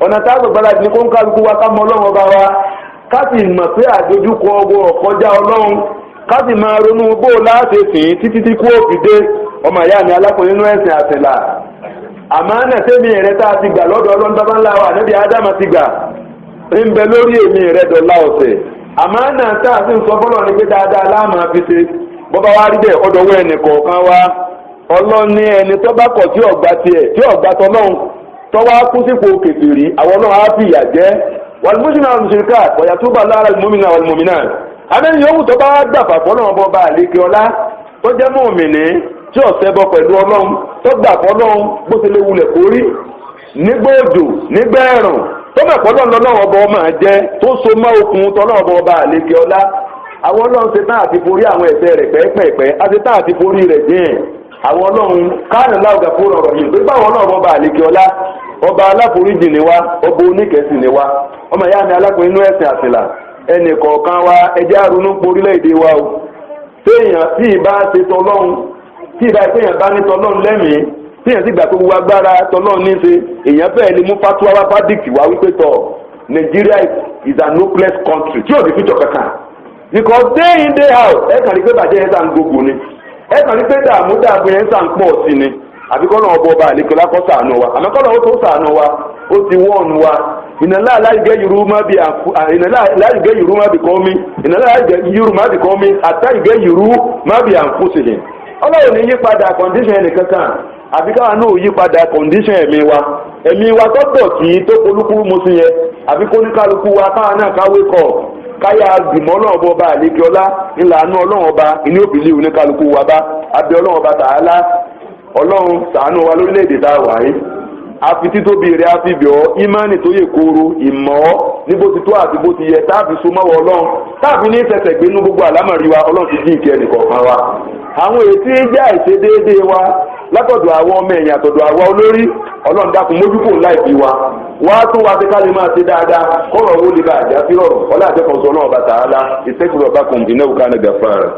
ọ̀nà tá a gbà gbáradì ní kó ń kálukú wa ká mọ ọlọ́run ọba wa ká sì mọ̀ pé àdójúkọ ọwọ́ ọ̀kọjá ọlọ́run ká sì máa ronú bó láti sìn títí tí kú òfìdé ọmọ ìyá mi alákùnrin nínú ẹ̀sìn àtẹ̀là àmọ́ náà sẹ́mi rẹ̀ tá a ti gbà lọ́dọ̀ ọlọ́run bàbá ńlá wa níbi ádámà ti gbà ń bẹ lórí èmi rẹ̀ dọ̀la ọ̀sẹ̀ àmọ́ náà tá a sì ń sọ fọlọ́ ní pé dáadáa láàmú àfisẹ́ bọ́bá wa rí bẹ́ẹ̀ ọ̀dọ̀ wọ ẹnì kọ̀ọ̀kan wa ọlọ́run ní ẹni tó bá kọ̀ tí ọ̀gbà tiẹ̀ tí ọ̀gbà tọ́lọ́run tó wá kú sípò kèfèrí àwọn náà á fi ìyà jẹ́ wàlúmọ́sínà àlùsíríkà ọ̀yà tó bá lára ìmọ̀mìnà wàlúmọ̀mìnà abẹ́ni yòówù tó bá dàpà fọlọ́run bọba àlékè ọlá tó jẹ́ mọ̀mìnì tí ọ̀sẹ̀ bọ pẹ̀lú ọlọ́run tó gbà fọlọ́run bó ti lè wulẹ̀ kórí nígbà òjò nígbà ẹ̀rùn tó mọ̀ fọlọ́run lọ́wọ́ ọba ọmọ jẹ́ tó so mọ́ okùn tọ́lọ́wọ́ ọba àlékè ọlá àwọn ọlọ́run ṣe tán àti forí àwọn ẹ̀ṣẹ̀ rẹ̀ pẹ́ẹ́pẹ́ẹ́pẹ́ àti tán àti forí rẹ̀ dín àwọn ọlọ́run káàní láwùjọ fún ọ̀rọ̀ yìí pé báwọn ọlọ́run ọba àlékè ọlá ọba aláforíjì ni wá ọba oníkẹsì ni wá ọmọ ìyá mi alákùnrin inú ẹ̀sìn àtìlà ẹnì kọ̀ọ̀kan wa ẹjẹ́ àrùnú porílẹ̀-èdè wa o téèyàn tí ìbá ṣe tọlọ́run tí ìbá téèyàn bá ní tọlọ́run lẹ́mìí téèyàn sì gbà pé gbogbo agbára tọlọ́run ní í ṣe èèyàn bẹ́ẹ̀ ni mú fatuwa wá fádìk wá wípé tọ Nigeria is an hopeless country tí ò ní fíjọ kankan because day in day out ẹ kàn rí pé bàjẹ́ yẹn sàn gbogbo ni ẹ kàn rí pé dààmú yẹn sàn pọ̀ sí ni àbí kọ́nà ọba àlekọ́lá kọ́ ṣàánú wa àmọ́ kọ́nà ó tó ṣàánú wa ó ti wọ́ọ̀nù wa ìnàlá aláìgẹ́ yorùbá bí kọ́mí ìnàlá aláìgẹ́ yorùbá bí kọ́mí àtàìgẹ́ yorùbá bí àǹfọ̀sẹ̀lẹ̀ ọlọ́run ní yípadà kọ̀ǹdíṣàn ẹnìkankan àbí káwa náà yípadà kọ̀ǹdíṣàn ẹ̀mí wa tó dọ̀tí tó polúkúrú musu yẹn àbí kóníkálukú wa káwa náà káwé kọ̀ káyà gbìmọ̀ ọlọ́run ọba àlekọ́lá ńlànà ọlọ́run ọba ìní òbílẹ̀ oníkálukú wa bá abẹ́ ọlọ́run ọba tààlà ọlọ́run ṣàánú wa lórílẹ̀‐èdè tá a wà yìí àfi títóbi rẹ̀ àfi bíọ́ ìmánì tó yẹ kóró ìmọ̀ ní bó ti tó àti bó ti yẹ táàbì so mọ́wọ́ ọlọ́run táàbì ní tẹ̀sẹ̀ gbénú gbogbo àlámọ̀rí wa ọlọ́run ti dín ìkẹ́ ẹnìkọ̀ọ̀kan wa àwọn ètí jẹ́ àìṣedéédéé wa látọ̀dọ̀ àwọn ọmọ ẹ̀yìn àtọ̀dọ̀ àwa olórí ọlọ́run dákun mójúkò láìpẹ́ wa wá tún wa ṣe ká lè máa ṣe dáadáa kọ́rọ̀ owó lè bá àjà sí rọrùn ọlá àjẹkọ̀ọ́sọ náà bàtà á lá ìṣẹ́kùrọ̀ bá kùn ìnáwó ká ní gàfárà.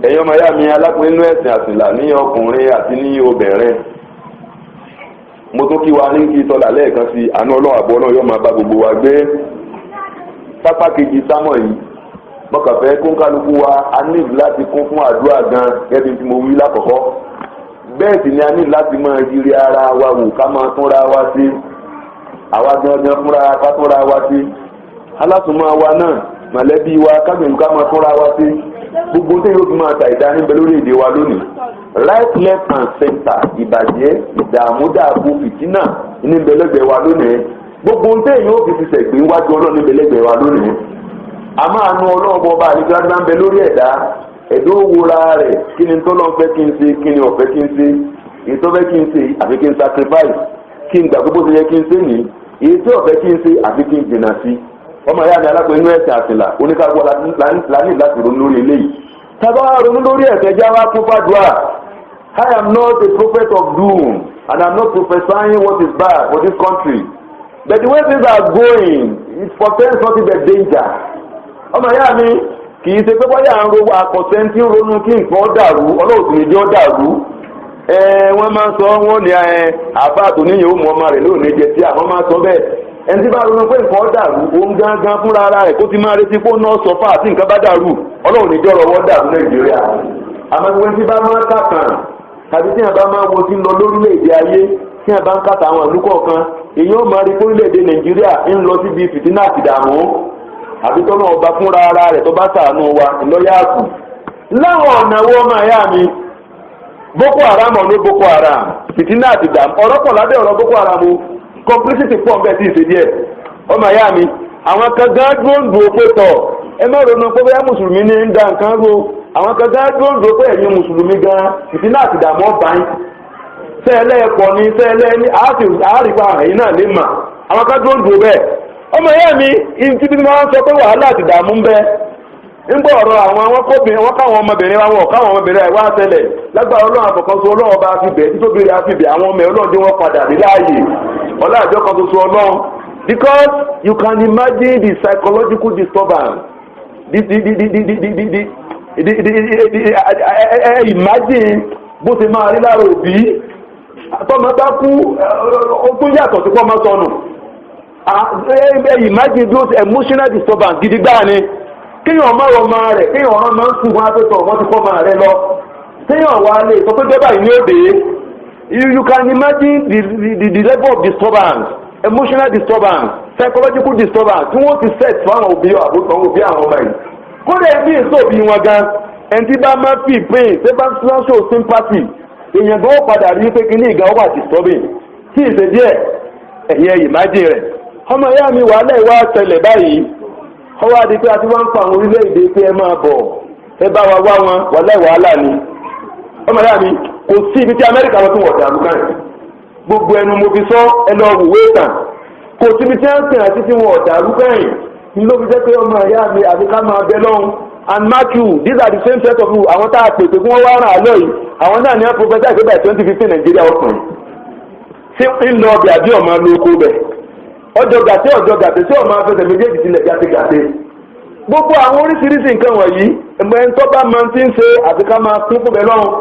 ẹ̀yin ọmọ ya mi alápẹ̀ inú ẹ̀sìn àsìlà ní ọkùnrin àti ní obìnrin mo tún kí wa ní kí tọ́lá lẹ́ẹ̀kan sí àánú ọlọ́run àbọ̀ náà yóò máa bá gbogbo wa gbé pápá kejì sámọ̀ yìí mọ́kànfẹ́ kó ń kálukú wa a ní láti kún fún àdúrà gan gẹ́gẹ́ bí mo wí lákọ̀ọ́kọ́ bẹ́ẹ̀ sì ni a ní láti máa yiri ara wa wò ká máa túnra wa sí àwa gangan fúnra ká túnra wa sí alásùnmọ́ wa náà mọ̀lẹ́bí wa kábìnrin ká máa túnra wa sí gbogbo tí yóò fi máa ta ìdánimọ̀ lórí èdè wa lónìí right left and center ìbàjẹ́ ìdààmú dààbò fìtínà ní ìbẹ̀lẹ́gbẹ̀ wa lónìí gbogbo tí yóò fi ti sẹ̀gbẹ́ wájú ọlọ́run ìbẹ̀lẹ́gbẹ̀ wa lónìí a máa nu ọlọ́run ọba àdìgbà ń bẹ lórí ẹ̀dá ẹ̀dọ́ wúra rẹ̀ kí ni tọ́lọ́ fẹ́ kí n ṣe kí ni ọ̀fẹ́ kí n ṣe èyí tó fẹ́ kí n ṣe àfi kí n sacrifice kí n gbà gbogbo tó yẹ kí n ṣe nìyí èyí tí ọ̀fẹ́ kí n ṣe àfi kí n jìnnà sí ọmọ ìyá mi alápẹ̀ inú ẹ̀sìn àtìlà oníkàgbọ́ láti láti ronú lórí eléyìí tábà ronú lórí ẹ̀sẹ̀ jáwá kó fàdúrà I am not a prophet of doom and I am not prophesying what is bad for this country but the way things are going it portends nothing but danger ọmọ ìyá mi kì í ṣe pé bọ́yá à ń ro àkọsẹ́ tí ń ronú kí nǹkan dàrú ọlọ́run sì ní jọ́ dàrú wọ́n máa ń sọ wọ́n ní àbá àtòníyàn ó mọ ọmọ rẹ̀ lónìí jẹ sí àwọn máa ń sọ bẹ́ẹ̀ ẹni tí bá ronú pé nǹkan dàrú òun gángan fúnra ara rẹ̀ kó ti máa retí pé ó ná sọ fáà tí nǹkan bá dàrú ọlọ́run ní jọ́rọ̀ wọ́n dàrú Nàìjíríà àmọ́ ìwé tí bá máa kàkàn tàbí tí yàn bá máa wo ti lọ lórílẹ̀‐èdè ayé tí yàn bá ń kàtà àwọn ìlú kọ̀ọ̀kan èyí ó máa rí orílẹ̀‐èdè Nàìjíríà ń lọ síbi fìtínà àti ìdààmú àbí tọ́nà ọba fúnra ara rẹ̀ tó bá ṣàánú wa ìlọ́yàkù láwọn ọ̀nà wo ọmọ ìyá mi Boko Haram ọ̀nà Boko Haram fìtínà àti ìdààmú ọ̀rọ̀ pọ̀ lábẹ́ ọ̀rọ̀ Boko Haram o complicity pọ̀ bẹ́ẹ̀ tí ì ṣe díẹ̀ ọmọ ìyá mi àwọn kan gán dúró ń dúró pé tọ̀ ẹ má ronú pé bóyá mùsùlùmí ní ń da nǹkan ro àwọn kan gán dúró ń dúró pé ẹ̀yin mùsùlùmí gan fìtínà àti ìdààmú ọba yín sẹ́ẹ̀lẹ́ ẹ̀kọ́ ni sẹ́ẹ̀lẹ́ ní àárìpa ẹ̀yin náà lè mà àwọn kan dúró ń dúró bẹ́ẹ̀ ọmọ ìyá mi ìtí bí wọ́n sọ pé wàhálà àti ìdààmú ń bẹ ńgbọ́ ọ̀rọ̀ àwọn kóbìnrin wọn káwọn ọmọbìnrin wa wọn káwọn ọmọbìnrin wa tẹ́lẹ̀ lágbára ọlọ́run àfọ̀kànṣe ọlọ́run bá fi bẹ̀ títóbi rẹ̀ á fi bẹ̀ àwọn ọmọ ọlọ́run tí wọ́n padà rí láàyè ọlá àjọ kan ṣoṣo ọlọ́run because you can imagine the psychological disturbance imagine bó ṣe máa rí lára òbí tọ́mọ bá kú ó tún yàtọ̀ sí pọ́nmọ́ sọnù imagine bí ó ṣe emotional disturbance gidi gbáà ni kéèyàn má rọ ọmọ rẹ̀ kéèyàn ọ̀rọ̀ máa ń sùn wọn àtẹ̀tọ̀ wọn ti fọ́ ọmọ rẹ̀ lọ kéèyàn wà lè sọ pé débà yìí ní òde you can imagine the level of disturbance emotional disturbance psychological disturbance tí wọ́n ti set fún àwọn òbí àbúrò òbí àwọn ọmọ yìí kódà ẹbí èso òbí wọn gan ẹni tí bá máa fi pain ṣé bá show sympathy èèyàn gan ó padà rí pé kí ní ìgbà wà disturbing tí ìṣe díẹ̀ ẹ̀yẹ imagine rẹ̀ ọmọ ìyá mi wà lẹ́yìn wá ṣẹlẹ̀ báyìí ọwọ́ adi pé a ti wá ń pa àwọn orílẹ̀-èdè pé ẹ máa bọ̀ ẹ bá wa wá wọn wà láì wàhálà ni ọmọ ìyá mi kò sí ibi tí Amẹ́ríkà lọ tún wọ̀ dàrú káyìn gbogbo ẹnu mo fi sọ ẹ lọ wùwé tàn kò sí ibi tí wọ́n ń sìn àti tí wọ́n ọ̀dàrú káyìn ní ló fi jẹ́ pé ọmọ ìyá mi àti ká máa bẹ lọ́hùn and mark you these are the same set of you àwọn tá a pè pé kí wọ́n wá ràn án lọ yìí àwọn náà ní wọn professor ìgbé by 2015 Nàìjíríà ọkùnrin ṣé ń lọ ọbẹ̀ àbí ọmọ lóko bẹ̀ ọjọ́ gàtẹ́ sí ọmọ afẹsẹ̀ méjèèjì tilẹ̀ gàtẹ́ gbogbo àwọn oríṣiríṣi nǹkan wọ̀nyí ẹ̀mọ́ ẹni tó bá máa ti ń ṣe àti ká máa kún fún bẹ́ẹ̀ lọ́rùn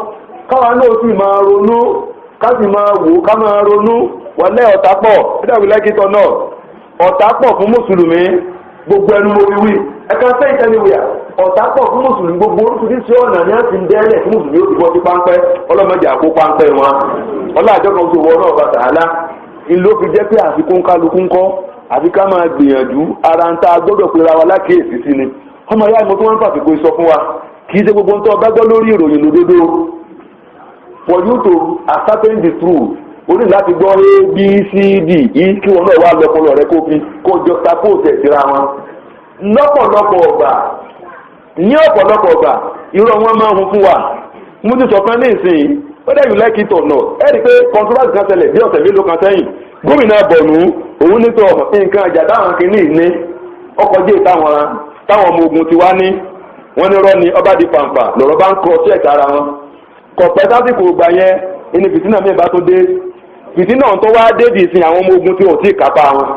káwa náà sì máa ronú ká sì máa wò ká máa ronú wọlé ọ̀tá pọ̀ ẹ̀dàwí lẹ́kìtọ̀ náà ọ̀tá pọ̀ fún mùsùlùmí gbogbo ẹnu mo wíwí ẹ̀ka sẹ́yìn tẹ́lẹ̀wìyà ọ̀tá pọ̀ fún mùsùlùmí gbogbo oríṣiríṣi ọ̀nà ni a ti ń dẹ́lẹ̀ fún mùsùlùmí ó ti bọ́ sí páńpẹ́ ọlọ́mọdé àpò páńpẹ́ wọn ọlọ́àjọ kan tó wọ náà bàtà àlá ìlú fi jẹ́ pé àfikún kálukú ń kọ́ àfi ká máa gbìyànjú ara ń ta gbọ́dọ̀ pera wa lákèésí sí ni ọmọ ìyá ìmọ̀ tó wọ́n ń fàfikún sọ fún wa kì í ṣe gbogbo ń tọ́ bá gbọ́ lórí ìròyìn lódodo for you to ascertain the truth o ní láti gbọ́ ABCD yìí kí wọn náà wá lọ́pọlọ rẹ kó jọ tapó tẹ̀ síra wọn lọ́pọ̀lọpọ̀ ọgbà ní ọ̀pọ̀lọpọ̀ ọgbà irọ́ wọn máa ń hun fún wa mo ti sọ kan ní ìsìn whether you like it or not ẹ rí i pé controversy kan ṣẹlẹ̀ bí ọ̀sẹ̀ mélòó kan sẹ́yìn gómìnà Borno òun ní sọ nǹkan àjà táwọn kìíní ní ọkọ̀ jẹ́ táwọn ọmọ ogun ti wá ní wọ́n ní rọ́ọ̀ni ọba di pàǹpà lọ́rọ̀ bá ń kọ́ sí ẹ̀ka ara wọn kọ̀pẹ́ sásìkò gbà yẹn ẹni fìtínà mi bá tó dé fìtínà tó wá dé di ìsìn àwọn ọmọ ogun tí ò tí ì kápá wọn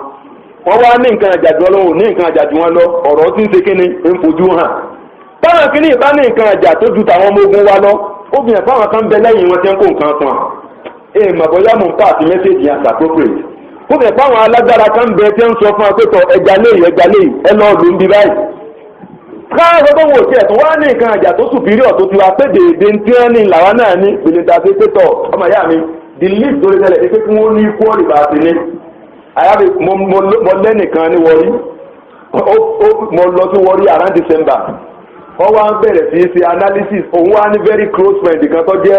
wọ́n wá ní nǹkan àjà jù wọn lọ ní nǹkan àjà jù wọn lọ ọ̀rọ̀ tí ń ṣe kíni ń fojú hàn táwọn kìíní ìbá ní nǹkan àjà tó ju tàwọn ọmọ ogun wa lọ ó fi hàn fáwọn kan bẹ lẹ́yìn wọn tí ń kó nǹkan kan màbọ̀yá mò ń pa àti mẹ́sẹ̀gì yẹn appropriate ó fi hàn fáwọn alágbára kan bẹ tí ń sọ fún wa pé tọ ẹja léyìí ẹ lọ́ọ́ ló ń bi báyìí káàkiri tó wò tiẹ̀ tó wá ní nǹkan àjà tó superior tó ti wá pé dèédé tí wọ́n ní làwọn náà ní gbèlèdà sí pé tọ ọmọ ìyá mi the least tó lè tẹ̀lé pé kí wọ́n ní ikú ọ̀rì bá ti ní àyàbí mo lẹ́nìkan ní wọrí mo lọ sí wọrí around December wọ́n wá ń bẹ̀rẹ̀ sí ṣe analysis òun wá ní very close friend kan tó jẹ́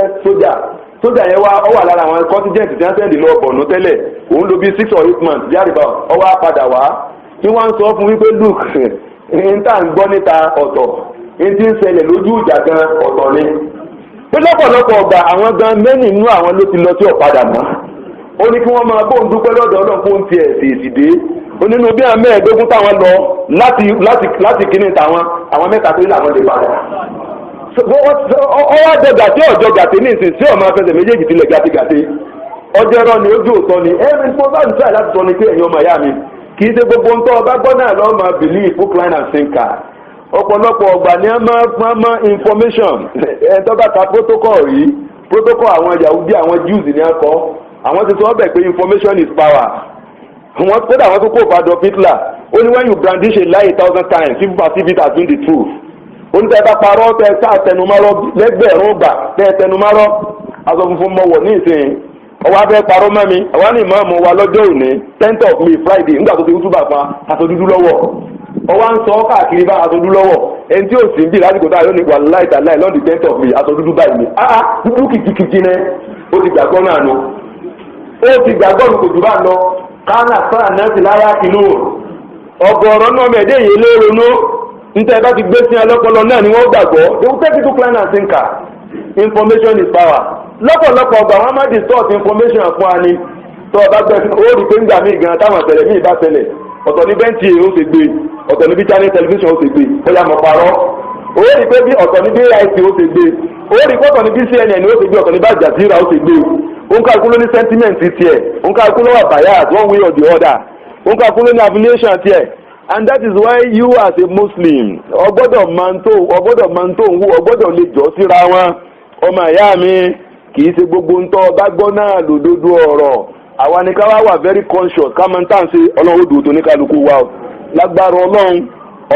sójà yẹn wá ọ wà lára àwọn contingent tí wọ́n tẹ̀lé lọ Borno tẹ́lẹ̀ òun lò bí 6 or 8 months yàrá ọ wá padà wá tí wọ́n ń sọ fún wípé look n tá à ń gbọ́ níta ọ̀tọ̀ n ti ń ṣẹlẹ̀ lójú ìjà gan ọ̀tọ̀ ni pé lọ́pọ̀lọpọ̀ ọgbà àwọn gan mẹ́rin nínú àwọn ló ti lọ sí ọ̀padà mọ́ ó ní kí wọ́n máa bóun dúpẹ́ lọ́dọ̀ Ọlọ́run fún tiẹ̀ èsì dé ó nínú bí àwọn mẹ́ẹ̀ẹ́dógún táwọn lọ láti kíní táwọn àwọn mẹ́ta tó ní àwọn lè padà ọwọ́ àjọgà tí ọjọ́ gàté ní ìsìn tí ọmọ afẹsẹ̀ méjèèjì tilẹ̀ gàtégàté ọjọ́ ẹ̀rọ ni ojú òótọ́ ni ẹ̀rín tó bá ń tẹ̀ láti sọ ni pé ẹ̀yin ọmọ ìyá mi kì í ṣe gbogbo ń tọ́ ọba gbọ́ náà lọ́ọ́ máa believe hook line and sinker ọ̀pọ̀lọpọ̀ ọgbà ni wọ́n máa information ẹ̀ tó bá ta protocol rí protocol àwọn Yahudi àwọn Jews ní ẹ̀kọ́ àwọn ti sọ ọ́ bẹ̀ pé information is power wọ́n kódà wọ́n tó kó Adolf Hitler ó ní when you brandish a lie 1,000 times people perceive it as being the truth oníṣẹ́ bá parọ́ tẹ ká tẹnumárọ́ lẹ́gbẹ̀rún gbà tẹ tẹnumárọ́ aṣọ funfun mọ̀ wọ̀ ní ìsìn ọwọ́ abẹ́ parọ́ mọ́ mi ọwọ́ ní ìmọ̀ọ́mù wa lọ́jọ́ òní 10th of May Friday nígbà tó ti kú túbà pa aṣọ dúdú lọ́wọ́ ọwọ́ à ń sọ káàkiri bá aṣọ dúdú lọ́wọ́ ẹni tí ò sí bí lásìkò táyà yóò ní wà láì lọ́ọ̀dì 10th of May aṣọ dúdú báyìí ni dúdú kìkìkì ní ó ti gbàgbọ́ náà nu ó ti gbàgbọ́ nu kò jù bá lọ kánà sáà náà ti láyà kìlú ọgọ́rọ̀ náà mẹ́ẹ̀dẹ́ yìí lé ronú níta ẹ bá ti gbé sí ọlọ́pọlọ náà ni wọ́n gbàgbọ́ they will take it to plan and thinker information is power lọ́pọ̀lọpọ̀ ọgbà wọn máa distort information fún wa ni tó ọba gbẹ ó rí pé ńgbà míì gan táwọn àtẹlẹ míì bá tẹlẹ ọ̀tọ̀ ní bẹ́ǹtì ó ṣe gbé ọ̀tọ̀ níbi channel television ó ṣe gbé bóyá mo parọ́ ó rí pé bí ọ̀tọ̀ ní bí AIT ó ti gbé ó rí pé ọ̀tọ̀ ní bí CNN ó ti gbé ọ̀tọ̀ ní bí Al Jazeera ó ti gbé òǹkàkú ló ní sentiment tiẹ̀ òǹkàkú ló wà bias one way or the other òǹkàkú ló ní affiliation tiẹ̀ and that is why you as a Muslim ọgbọ́dọ̀ máa ń tó ń wú ọgbọ́dọ̀ lè jọ síra wọn ọmọ ìyá mi kì í ṣe gbogbo ń tọ́ bá gbọ́ náà lòdodo ọ̀rọ̀ àwa ni ká wà very conscious ká máa ń tàn sí ọlọ́run odò tó ní kálukú wa lágbára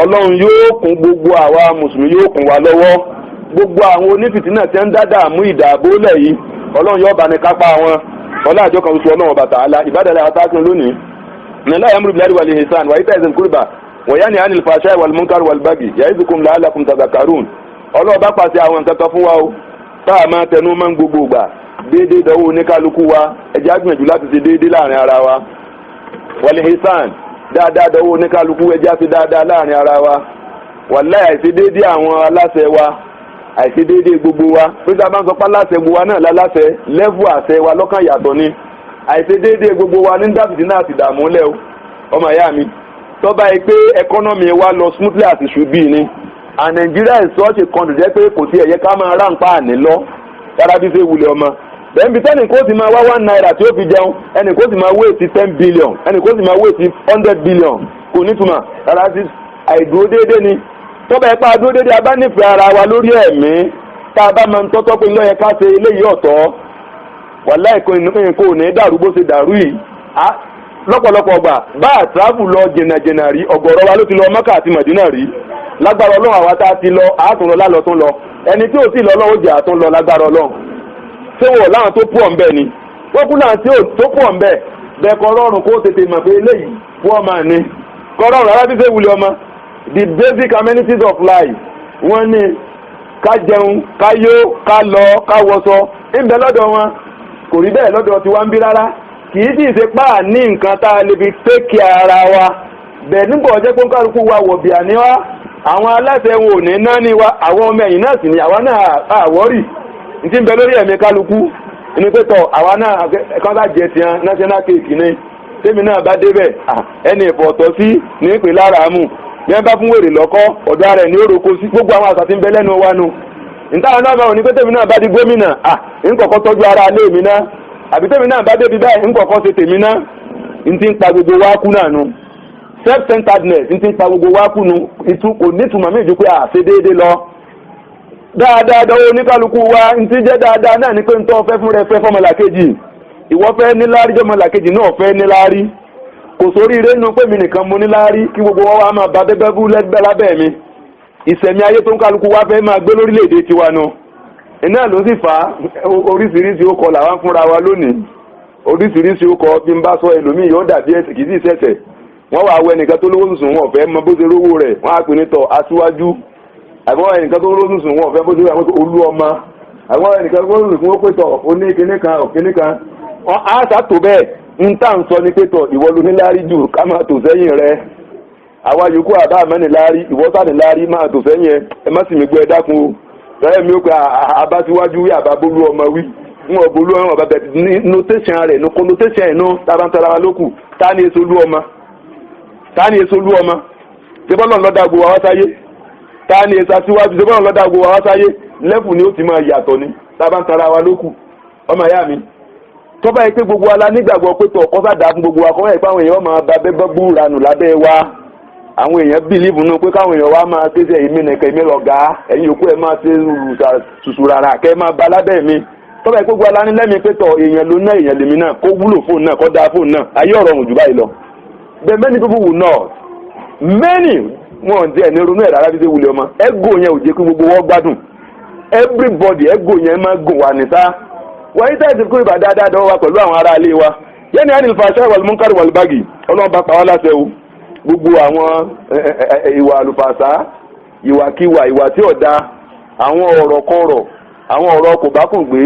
ọlọ́run yóò kún gbogbo àwa mùsùlùmí yóò kún wa lọ́wọ́ gbogbo àwọn onífìtínà tí ń dáadáa mú ìdààbòlẹ̀ yìí ọlọ́run yóò bá ní kápá wọn ọlọ́àjọ kan oṣù ọlọ́run bàtà àlà ìbádàlẹ̀ àtàkùn lónìí nílá yamuru bilari wàlẹ̀ hisan wàyí tẹ̀sán kúrìbà wọ̀nyá ni anil fàṣẹ wàlmúnkar wàlbàbì ya'izukum la'allakum tadhakkarun ọlọ́run bá pàṣẹ àwọn nǹkan kan fún wa o tá a máa tẹnu mọ́ gbogbo ìgbà déédéé dánwò oníkálukú wa ẹjẹ́ àgbìyànjú láti ṣe déédéé láàrin ara wa wàlẹ̀ hisan dáadáa dánwò oníkálukú ẹjẹ́ àti dáadáa láàrin ara wa wàláhì àìṣe déédéé àwọn aláṣẹ wa àìṣe déédéé gbogbo wa pé tá a bá ń sọ pé aláṣẹ gbogbo wa náà láláṣẹ lẹ́fù àṣẹ wa lọ́kàn yàtọ̀ ni àìṣe déédéé gbogbo wa ní dábìtì náà ti dààmú lẹ́ o ọmọ ìyá mi tọ́ba yìí pé ẹkọ́nọ́mì wa lọ smoothly as it should be ni and Nigeria is such a country jẹ́ pé kò sí ẹ̀yẹ ká máa rà ń pa àní lọ yàrá bí ṣe wulẹ̀ ọmọ bẹ́ẹ̀ bí sẹ́ni kó sì máa wá 1 naira tí ó fi jẹun ẹnì kó sì máa wé sí 10 billion ẹnì kó sì máa wé sí 100 billion kò nítumọ̀ yàrá sí àìdúró déédéé ni tọ́ba yẹn pa àdúró déédéé abá nífẹ̀ẹ́ ara wa lórí ẹ̀mí tá a bá máa ń tọ́tọ́ pé lọ́yẹ ká ṣe eléyìí ọ̀tọ̀ wàláhì kò ní dàrú bó ṣe dàrú yìí lọ́pọ̀lọpọ̀ ọgbà bá àtàbù lọ jìnnàjìnnà rí ọ̀gọ̀rọ̀ wa ló ti lọ Mẹ́kà àti Mẹdínà rí lágbára Ọlọ́run àwa tá a ti lọ àátúnlọ lálọ́ tún lọ ẹni tí ò sì lọ lọ́wọ́ jẹ́ àtún lọ lágbára Ọlọ́run ṣé wọ̀ láwọn tó pọ̀ ń bẹ̀ ni wọ́n kú náà tí ò tó pọ̀ ń bẹ̀ bẹ́ẹ̀ kọ́ rọrùn kó tètè mọ̀ pé eléyìí wọ́n máa ní kọ́ rọrùn rárá bí ṣe wulẹ̀ ọmọ the basic amenities of life wọ́n ní ká jẹun ká yó ká lọ ká wọṣọ ń bẹ lọ́dọ̀ wọn kò rí bẹ́ẹ̀ lọ́dọ̀ tiwa ń bí rárá kì í sì ṣe páà ní nǹkan tá a lè fi tẹ́kì ara wa bẹ́ẹ̀ nígbà ọjọ́ pé kálukú wa wọ̀ bíà ní wa àwọn aláṣẹ wo ò ní náà ní wa àwọn ọmọ ẹ̀yìn náà sì ní àwa náà àwọ́rì ní ti ń bẹ lórí ẹ̀mí kálukú ní pé tọ̀ àwa náà kán bá jẹ tiẹ̀ national cake ní tèmi náà bá débẹ̀ ẹni ìfọ̀tọ̀ sí ní ìpè lára mú bí wọ́n bá fún wèrè lọ́kọ́ ọ̀dọ́ ara ẹ̀ ní òròkó sí gbogbo àwọn àṣà tí ń bẹ lẹ́nu wa nu ìtàn náà bá wọn ní pé tèmi náà bá di gómìnà nkọ̀kọ́ tọ́jú ara alé mi náà àbí tèmi náà bá débi báyìí nkọ̀kọ́ ṣe tèmi náà n ti ń pa gbogbo wa kú náà nu self-centeredness n ti ń pa gbogbo wa kú nu kò nítumọ̀ méjì pé àṣe déédéé lọ dáadáa dánwó oníkálukú wa n ti jẹ́ dáadáa náà ní pé n tọ́ fẹ́ fún rẹ fẹ́ fọmọlàkejì ìwọ fẹ́ níláárí jọmọlàkejì náà fẹ́ níláárí kò sórí ire nínú pé mi nìkan mo níláárí kí gbogbo wa máa bá bẹ́bẹ́ bú lẹ́gbẹ́ lábẹ́ mi ìsẹ̀mí ayé tó ń kálukú wa fẹ́ máa gbé lórílẹ̀‐èdè tiwa nu iná ló sì fà á oríṣiríṣi ó kọ làwọn fúnra wa lónìí oríṣiríṣi ó kọ bí n bá sọ ẹlòmíì yóò dàbí ẹsẹ̀ kì í sì ṣẹ̀ṣẹ̀ wọ́n wà wọ ẹnìkan tó lówó sùn wọn fẹ́ mọ bó ṣe rówó rẹ̀ wọ́n á pè ní tọ̀ aṣíwájú àbọ̀ ẹnìkan tó lówó sùn wọn fẹ́ bó ṣe rówó olú ọmọ àbọ̀ ẹnìkan tó lówó sùn wọn pè tọ̀ oní kíní kan òkíní kan á sàtò bẹ́ẹ̀ ń tà ń sọ ní pé tọ̀ ìwọ ló ní láárí jù ká máa tò sẹ́yìn rẹ̀ àwa yòókù àbá àmẹ́ni láárí ìwọ sáà ní láárí máa tò sẹ́yìn ẹ má sì mí gbọ́ ẹ dákun o sọ́yẹ́ mi ó pe abáṣíwájú wí àbábólú ọmọ wí wọn bolú ọmọ bàbá ní notation rẹ̀ ní connotation ẹ̀ náà tabantara wa lókù ta ni èso olú ọmọ ta ni èso olú ọmọ ṣébọ́lọ́ lọ́dà gbogbo wa wá sáyé ta ni èso aṣíwájú ṣébọ́lọ́ lọ́dà gbogbo wa wá sáyé lẹ́fù ni ó ti máa yàtọ̀ ni tabantara wa lókù ọmọ ìyá mi tọ́ba yìí pé gbogbo wa la nígbàgbọ́ pé tọ̀ kọ́sà dà fún gbogbo wa kọ́ ẹ̀ pé àwọn èèyàn máa ba bẹ́bẹ́ búranù lábẹ́ wa àwọn èèyàn bìlíìfù náà pé káwọn èèyàn wa máa tẹ́sẹ̀ èmi nìkan èmi lọ̀gá ẹ̀yin yòókù ẹ̀ máa ṣe ṣùṣù rárá kẹ́ ẹ máa ba lábẹ́ mi tọ́ba yìí pé gbogbo wa la ní lẹ́mìí pé tọ̀ èèyàn ló ná èèyàn lèmi náà kó wúlò fóònù náà kó dáa fóònù náà ayé ọ̀rọ̀ ọ̀hún jù báyìí lọ. but many people will not many wọn ti ẹ̀ ní ronú ẹ̀ rárá bí ṣe wulẹ̀ ọmọ ego yẹn ò jẹ́ kí gbogbo wọn gbádùn everybody ego yẹn máa gùn wà níta wọ́n yí táyì ti kúrò ìbàdàn dáadáa wa pẹ̀lú àwọn ará ilé wa yẹ́nì anil fàṣẹ wàlúmúkárì wàlúbàgì ọlọ́run bá pa wá láṣẹ o gbogbo àwọn ìwà àlùfàṣà ìwàkiwà ìwà tí ọ̀dà àwọn ọ̀rọ̀ kọ̀rọ̀ àwọn ọ̀rọ̀ kò bá kùn gbé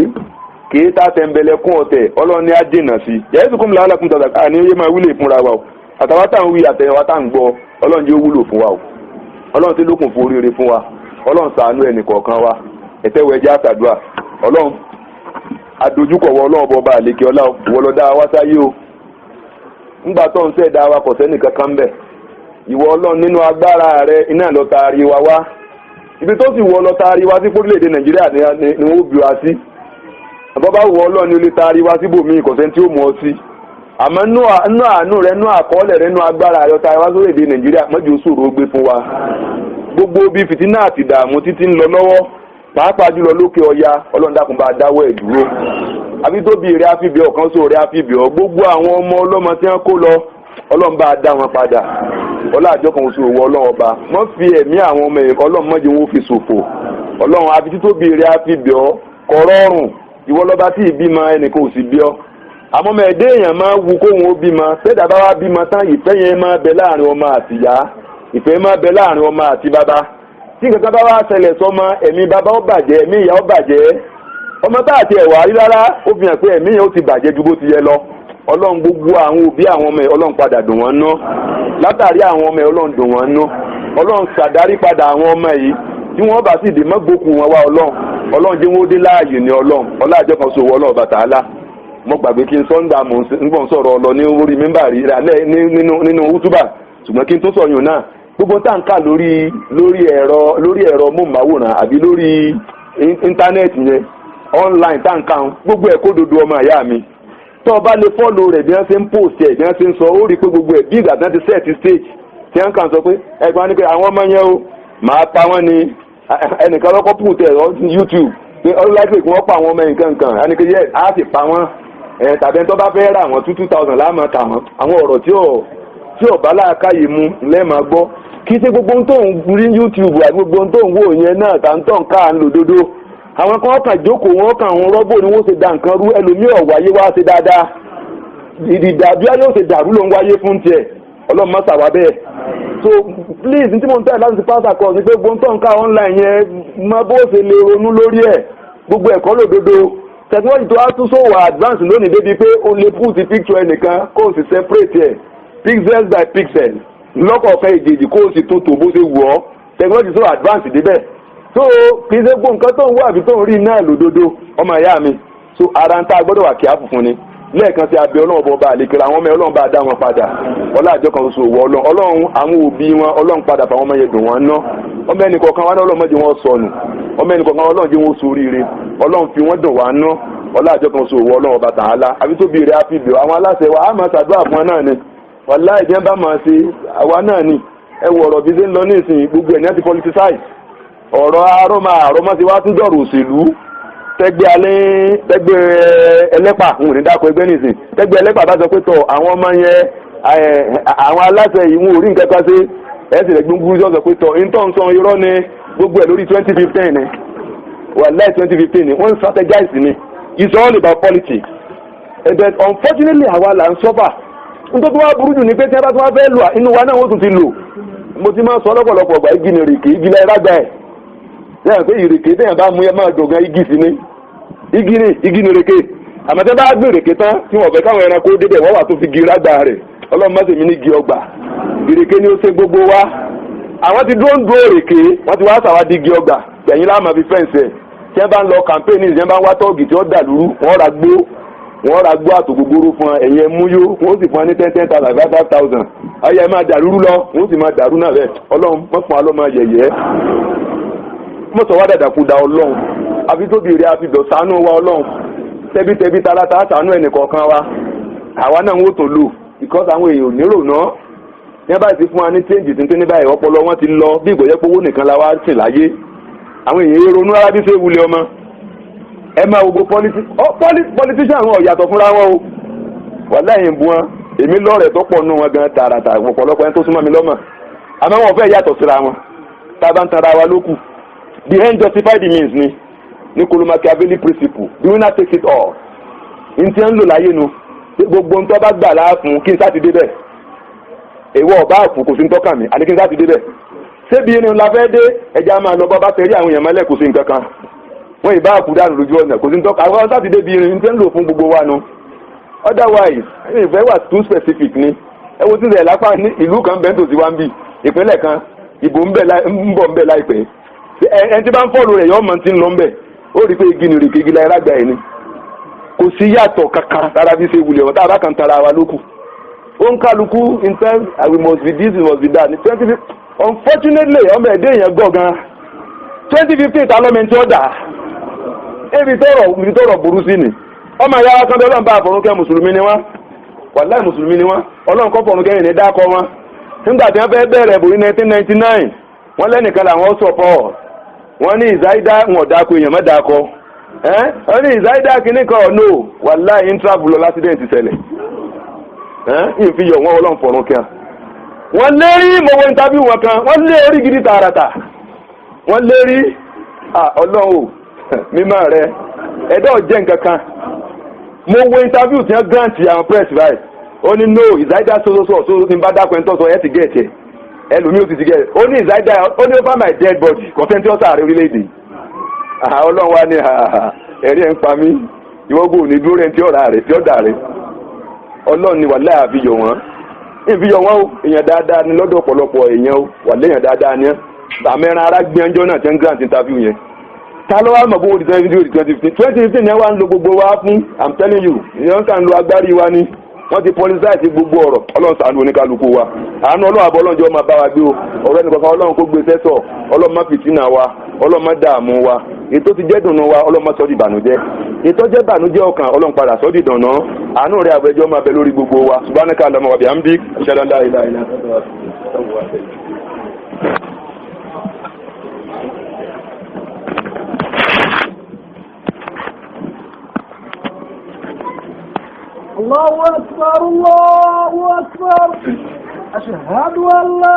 kìí tá tẹ̀m̀bẹ̀lẹ̀ kún ọ̀tẹ̀ ọlọ́run ní á jìnnà sí yẹ́sì kún mi làwọn alákùn tàbí àní oyè máa wílè fúnra wa o àtàwọn táwọn wí àtẹ̀yẹwà tá à ń gbọ́ ọlọ́run jẹ́ ó wúlò fún wa o ọlọ́run tí lókun fún oríire fún wa ọlọ́run ṣàánú ẹnì kọ̀ọ̀kan wa ẹ̀tẹ́wẹ̀ẹ́jẹ́ àtàdúrà ọlọ́run adójúkọ̀ wọ ọlọ́run bọba àlekè ọlá ìwọlọ́dá wa sáyé o ńgbà tó ń ṣẹ̀dá wa kọ̀ sẹ́nì kankan bẹ̀ ìwọ ọlọ́run nínú agbára rẹ iná lọ taari wa wá ibi tó sì wọ lọ taari wá sí orílẹ̀-èdè Nàìjíríà ni wọ́n bí wa sí àbábá wọ ọlọ́ọ̀ni olè taari wá síbòmíì kọ̀sẹ́ tí ó mọ̀ ọ́ sí àmọ́ nú àánú rẹ nú àkọọ́lẹ̀ rẹ nú agbára rẹ taari wá sórílẹ̀-èdè Nàìjíríà mọ́jú sòrò ó gbé fún wa gbogbo bí fìtínà àti ìdààmú títí ń lọ lọ́wọ́ pàápàá jùlọ lókè ọya Ọlọ́run dákun bá dáwọ́ ẹ̀ dúró àbí tó bí rẹ àfibì ọ̀kan sóò rẹ àfibì ọ gbogbo àwọn ọmọ ọlọ́mọ tí wọ́n kó lọ Ọlọ́run bá dá wọn padà ọlá àjọ kan oṣù òwò Ọlọ́run ọba wọ́n fi ẹ̀mí àwọn ọmọ ẹ̀kọ́ Ọlọ́run mọ́jẹ wọn fi ṣòfò Ọlọ́run àbí tí tó bí rẹ àfibì ọ kọ̀rọ̀ọ̀rùn ìwọ lọ́ba tí ìbímọ ẹnìkan ò sì bí ọ àmọ́ ọmọ ẹ̀dẹ́ èèyàn máa wu kóhun ó bímọ sẹ́dá bá wá bímọ tán ìfẹ́ yẹn máa bẹ láàrin ọmọ àti ìyá ìfẹ́ máa bẹ láàrin ọmọ àti bàbá tí nǹkan bá wá ṣẹlẹ̀ sọmọ ẹ̀mí bàbá ó bàjẹ́ ẹ̀mí ìyá ó bàjẹ́ ọmọ tá àti ẹ̀wà rí rárá ó fi hàn pé ẹ̀mí yẹn ó ti bàjẹ́ ju bó ti yẹ lọ Ọlọ́run gbogbo àwọn òbí àwọn ọmọ ẹ̀ Ọlọ́run padà dùn wọ́n ná látàrí àwọn ọmọ ẹ̀ Ọlọ́run dùn wọ́n ná Ọlọ́run ṣàdárí padà àwọn ọmọ yìí tí wọ́n bá sì dé mọ́gbókù wọn wá Ọlọ́run jẹ́ wọ́n dé láàyè ní ọlájọ́ kan sọ wọ́n Ọlọ́run Ta'ala mo gbàgbé kí n sọ́ńdà mò ń sọ̀rọ̀ ọlọ ní orí mímbàrí rẹ̀ nínú útúbà ṣùgbọ́n kí n tó sọ̀yún náà gbogbo táǹkà lórí ẹ̀rọ móhùnmáwòrán àbí lórí íńtánẹ́ẹ̀tì yẹn online táǹkà gbogbo ẹ̀ kó dodo ọmọ ìyá mi tó o bá lè fọ́ọ̀lù rẹ̀ bí wọ́n ṣe ń post ẹ̀ bí wọ́n ṣe ń sọ ó rí i pé gbogbo ẹ̀ bí ìgbà tí wọ́n ti set stage tí wọ́n kàn sọ pé ẹ̀gbọ́n ni pé àwọn ọmọ yẹn o máa pa wọ́n ni ẹnìkan lọ́kọ́ put ẹ̀ on YouTube pé ọdún láìpẹ́ kí wọ́n pa àwọn ọmọ nǹkan kan ẹnìkan yẹ á sì pa wọ́n tàbí ẹni tó bá fẹ́ rà wọ́n 2,000 láàmú ta wọ́n àwọn ọ̀rọ̀ tí ò bá láàkáyè mu lẹ́ẹ̀ma gbọ́ kì í ṣe gbogbo ohun tó ń rí YouTube àti gbogbo ohun tó ń wò yẹn náà tá ń tàn ká ń lò dodo àwọn kan kàn jókòó wọn kàn ń rọ́bò ni wọ́n ṣe da nǹkan rú ẹlòmíì ọ̀wáyé wá ṣe dáadáa ìdàdúrà yóò ṣe dàrú ló ń wáyé fún tiẹ̀ Ọlọ́run má ṣàwá bẹ́ẹ̀ so please ní tí mo ń tẹ̀ láti ti pásítà kọ́ ni pé gbogbo ohun tó ń ká online yẹn mọ bó ṣe lè ronú lórí ẹ̀ gbogbo ẹ̀kọ́ lòdodo technology tó wá tún so wà advance lónìí débi pé o lè put picture ẹnìkan kó o sì separate ẹ̀ pixel by pixel lọ́kọ̀ọ̀kan ìjèjì kó o sì tún tò bó ṣe wù ọ́ technology so advance débẹ̀ so kì í ṣe gbọ́ nǹkan tó ń wá àbí tó ń rí náà lòdodo ọmọ ìyá mi so ara ń tá a gbọ́dọ̀ wà kí á fún ni lẹ́ẹ̀kan sí abẹ́ Ọlọ́run ọba àlekèrè àwọn ọmọ Ọlọ́run bá dá wọn padà ọlá àjọ kan oṣù òwò Ọlọ́run àwọn òbí wọn Ọlọ́run padà fáwọn ọmọ yẹn dùn wọn ná ọmọ ẹnì kọ̀ọ̀kan wọn Ọlọ́run mọ́jẹ wọn sọnù ọmọ ẹnì kọ̀ọ̀kan Ọlọ́run jẹ́ wọn ṣoríire Ọlọ́run fi wọ́n dùn wọn ná ọlá àjọ kan oṣù òwò Ọlọ́run ọba Ta'ala àbí tóbi rẹ̀ àfihàn àwọn aláṣẹ wa á máa ṣàdúrà fún wọn náà ni wàlá ìjẹun bá máa ṣe àwa náà ni ẹ wọ ọ̀rọ̀ bí ṣe ń lọ ní ìsìn gbogbo ẹ̀ ní ti politicize ọ̀rọ̀ àrọ́mọ́ ti wá tún dọ̀rọ̀ òṣèlú tẹgbẹ́ ẹlẹ́pà ń ní dákọ̀ ẹgbẹ́ nìsín tẹgbẹ́ ẹlẹ́pà bá sọ pé tọ̀ àwọn ọmọ yẹn àwọn aláṣẹ yìí wọn ò rí nǹkan kan sí ẹ̀sìn rẹ̀ gbúgbúrú sọ pé tọ̀ ìtọ́nsán irọ́ ni gbogbo ẹ̀ lórí 2015 ni wàláì 2015 ni wọ́n ń strategize ni it's all about politics but unfortunately àwa là ń sọ́fà nítorí wọ́n burú jù ní pé tí wọ́n bá fẹ́ lò inú wa náà wọ́n tún ti lò mo ti máa sọ lọ́pọ̀lọpọ̀ ọgbà igi ni rèké igi lẹ́yìn lágbà ẹ̀ lẹ́yìn pé ìrèké tẹ̀yìn bá mú ẹ máa dọ̀gán igi sí ni igi ni rèké àmọ́ tẹ́ bá gbé rèké tán tí wọ́n fẹ́ káwọn ẹranko débẹ̀ wọ́n wà tó fi igi lágbà rẹ̀ Ọlọ́run má ṣe mí ní igi ọgbà ìrèké ni ó ṣe gbogbo wa àwọn ti dúró ń dúró rèké wọ́n ti wá sàwádìí igi ọgbà gbẹ̀yìn láàmú fi fẹ́ǹsì ẹ̀ tí wọ́n bá ń lọ campaign ní ìjọba wá tọ́ọ̀gì tí ó dà lúrú wọ́n ra gbó àtò gbogbo fún ẹ̀yẹ múyó wọ́n sì fún ẹ ní 10,000 5,000 ayé ẹ máa dàrúrú lọ wọ́n sì máa dàrú náà bẹ́ẹ̀ Ọlọ́run mọ́fún alọ́mọ yẹ̀yẹ́ mọ́sọ̀ wá dàdàkú da Ọlọ́run àfi tóbi rẹ̀ àfi dọ̀ ṣàánú wa Ọlọ́run tẹ́bítẹ́bí tarata ṣàánú ẹnì kọ̀ọ̀kan wa àwa náà ń wò tó lò because àwọn èèyàn ò nírò náà ní báyìí ti fún wa ní change tuntun ní báyìí ọpọlọ wọn ti lọ bí ìgbọ̀jẹ́ pé owó nìkan la wá sìn láyé àwọn èèyàn ronú rárá bí ṣe wulẹ̀ ọmọ ẹ máa wo politician wọn ò yàtọ̀ fúnra wọn o wà láyìn bu wọn èmi lọ́rẹ̀ẹ́ tó pọ̀ nù wọn gan tààràtà ọ̀pọ̀lọpọ̀ ẹni tó súnmọ́ mi lọ́mọ àmọ́ wọn fẹ́ yàtọ̀ síra wọn tá a bá ń tara wa lókù the end justify the means ni Niccolo Machiavelli principle the winner takes it all n tí ń lò láyé nu gbogbo ń tọ́ bá gbà láàfún kí n sáà ti dé bẹ́ẹ̀ èèwọ̀ ọ̀bá àfún kò sí ń tọ́kàn mi àní kí n sáà ti dé bẹ́ẹ̀ ṣébi ni la fẹ́ dé ẹja máa lọ bọ́ bá fẹ́ rí àwọn èèyàn mọ́lẹ̀ kò sí nǹkan kan wọ́n ì bá àkúdà lójú ọ̀nà kò sí ń tọ́ka àwọn sáà ti dé bí irin tí ń lò fún gbogbo wa nu otherwise ìfẹ́ wà too specific ni ẹ wo sílẹ̀ lápá ní ìlú kan bẹ́ẹ̀ tó ti wá ń bì ìpínlẹ̀ kan ìbò ń bọ̀ ń bẹ̀ láìpẹ́ ẹni tí bá ń fọ́ọ̀lù rẹ̀ yọ ọmọ tí ń lọ ń bẹ̀ ó rí i pé igi ni rèké igi láyé lágbà ẹ̀ ni kò sí yàtọ̀ kankan rárá bí ṣe wulẹ̀ ọ̀tá àbá kan tara wa lókù ó ń kálukú in time we must be this we must be that ní 20 unfortunately ọmọ ẹ̀dẹ́ èèyàn gọ̀ gan 2015 ta lọ́mọ tí ó dà ebi tọrọ burú sí ni ọmọ ìyá kan bẹ́ẹ̀ lọ́nba àfọ̀rúnkẹ́ mùsùlùmí ni wọ́n wàláì mùsùlùmí ni wọ́n ọlọ́run kọ́ fọ̀rúnkẹ́ yìí ní dákọ́ wọn nígbà tí wọ́n fẹ́ bẹ̀rẹ̀ bò ní 1999 wọ́n lẹ́nìkan làwọn support wọ́n ní ìzáídá wọn dákọ́ èèyàn má dákọ́ wọ́n ní ìzáídá kìíní kan ọ̀nà wàláì intravel lọ lásìdẹ̀ntì ṣẹlẹ̀ ìfihàn wọn ọlọ́run fọ̀rúnkẹ́ wọ́n lérí mọ̀wọ́ interview wọn kan wọ́n lé orí gidi tààràtà wọ́n lérí ọlọ́run mímọ́ rẹ ẹ̀dọ́ jẹ́ nǹkan kan mo wo interview tí wọ́n grant àwọn press right ó ní no ìzáídá sọ́sọ́sọ́ ní bá dákọ̀ ẹ̀ńtọ́ sọ ẹ̀ ti gẹ̀ẹ́tẹ̀ ẹlòmíì ó ti gẹ̀ẹ́ ó ní ìzáídá ó ní over my dead body kọ̀sẹ́ntì ọ̀sà ààrẹ orílẹ̀-èdè ọlọ́run wa ní ẹ̀rí ẹ̀ ń pa mí ìwọ́gbò ní dúró rẹ̀ tí ọ̀dà rẹ̀ ọlọ́run ni wà láyà àfihàn wọn ìfihàn wọn o èèyàn dáadáa ni lọ́dọ̀ ọ̀pọ̀lọpọ̀ èèyàn o wà léèyàn dáadáa ni àmẹ́ran ara gbẹ́njọ́ náà tẹ́ ń grant interview yẹn ta ló wá mọ̀ bó di 2015 ni wọ́n á ń lo gbogbo wa fún I'm telling you ìyẹn kàn ń lo agbárí wa ni wọ́n ti politicize gbogbo ọ̀rọ̀ ọlọ́run ṣàánú oníkálukú wa àánú ọlọ́run àbọ̀ ọlọ́run jẹ́ ọmọ bá wa gbé o ọ̀rọ̀ ẹnì kankan ọlọ́run kó gbé sẹ́sọ̀ ọlọ́run má fìtínà wa ọlọ́run má dààmú wa ètò ti jẹ́ dùnú wa ọlọ́run má sọ́ di ìbànújẹ́ ètò jẹ́ ìbànújẹ́ ọkàn ọlọ́run padà sọ́ di ìdùnnú àánú rẹ̀ àbẹ̀jọ́ máa bẹ lórí gbogbo wa subhanaka allahumma wa bihamdik ashhadu an la ilaha illa anta astaghfiruka wa atubu ilayk. الله أكبر الله أكبر أشهد أن لا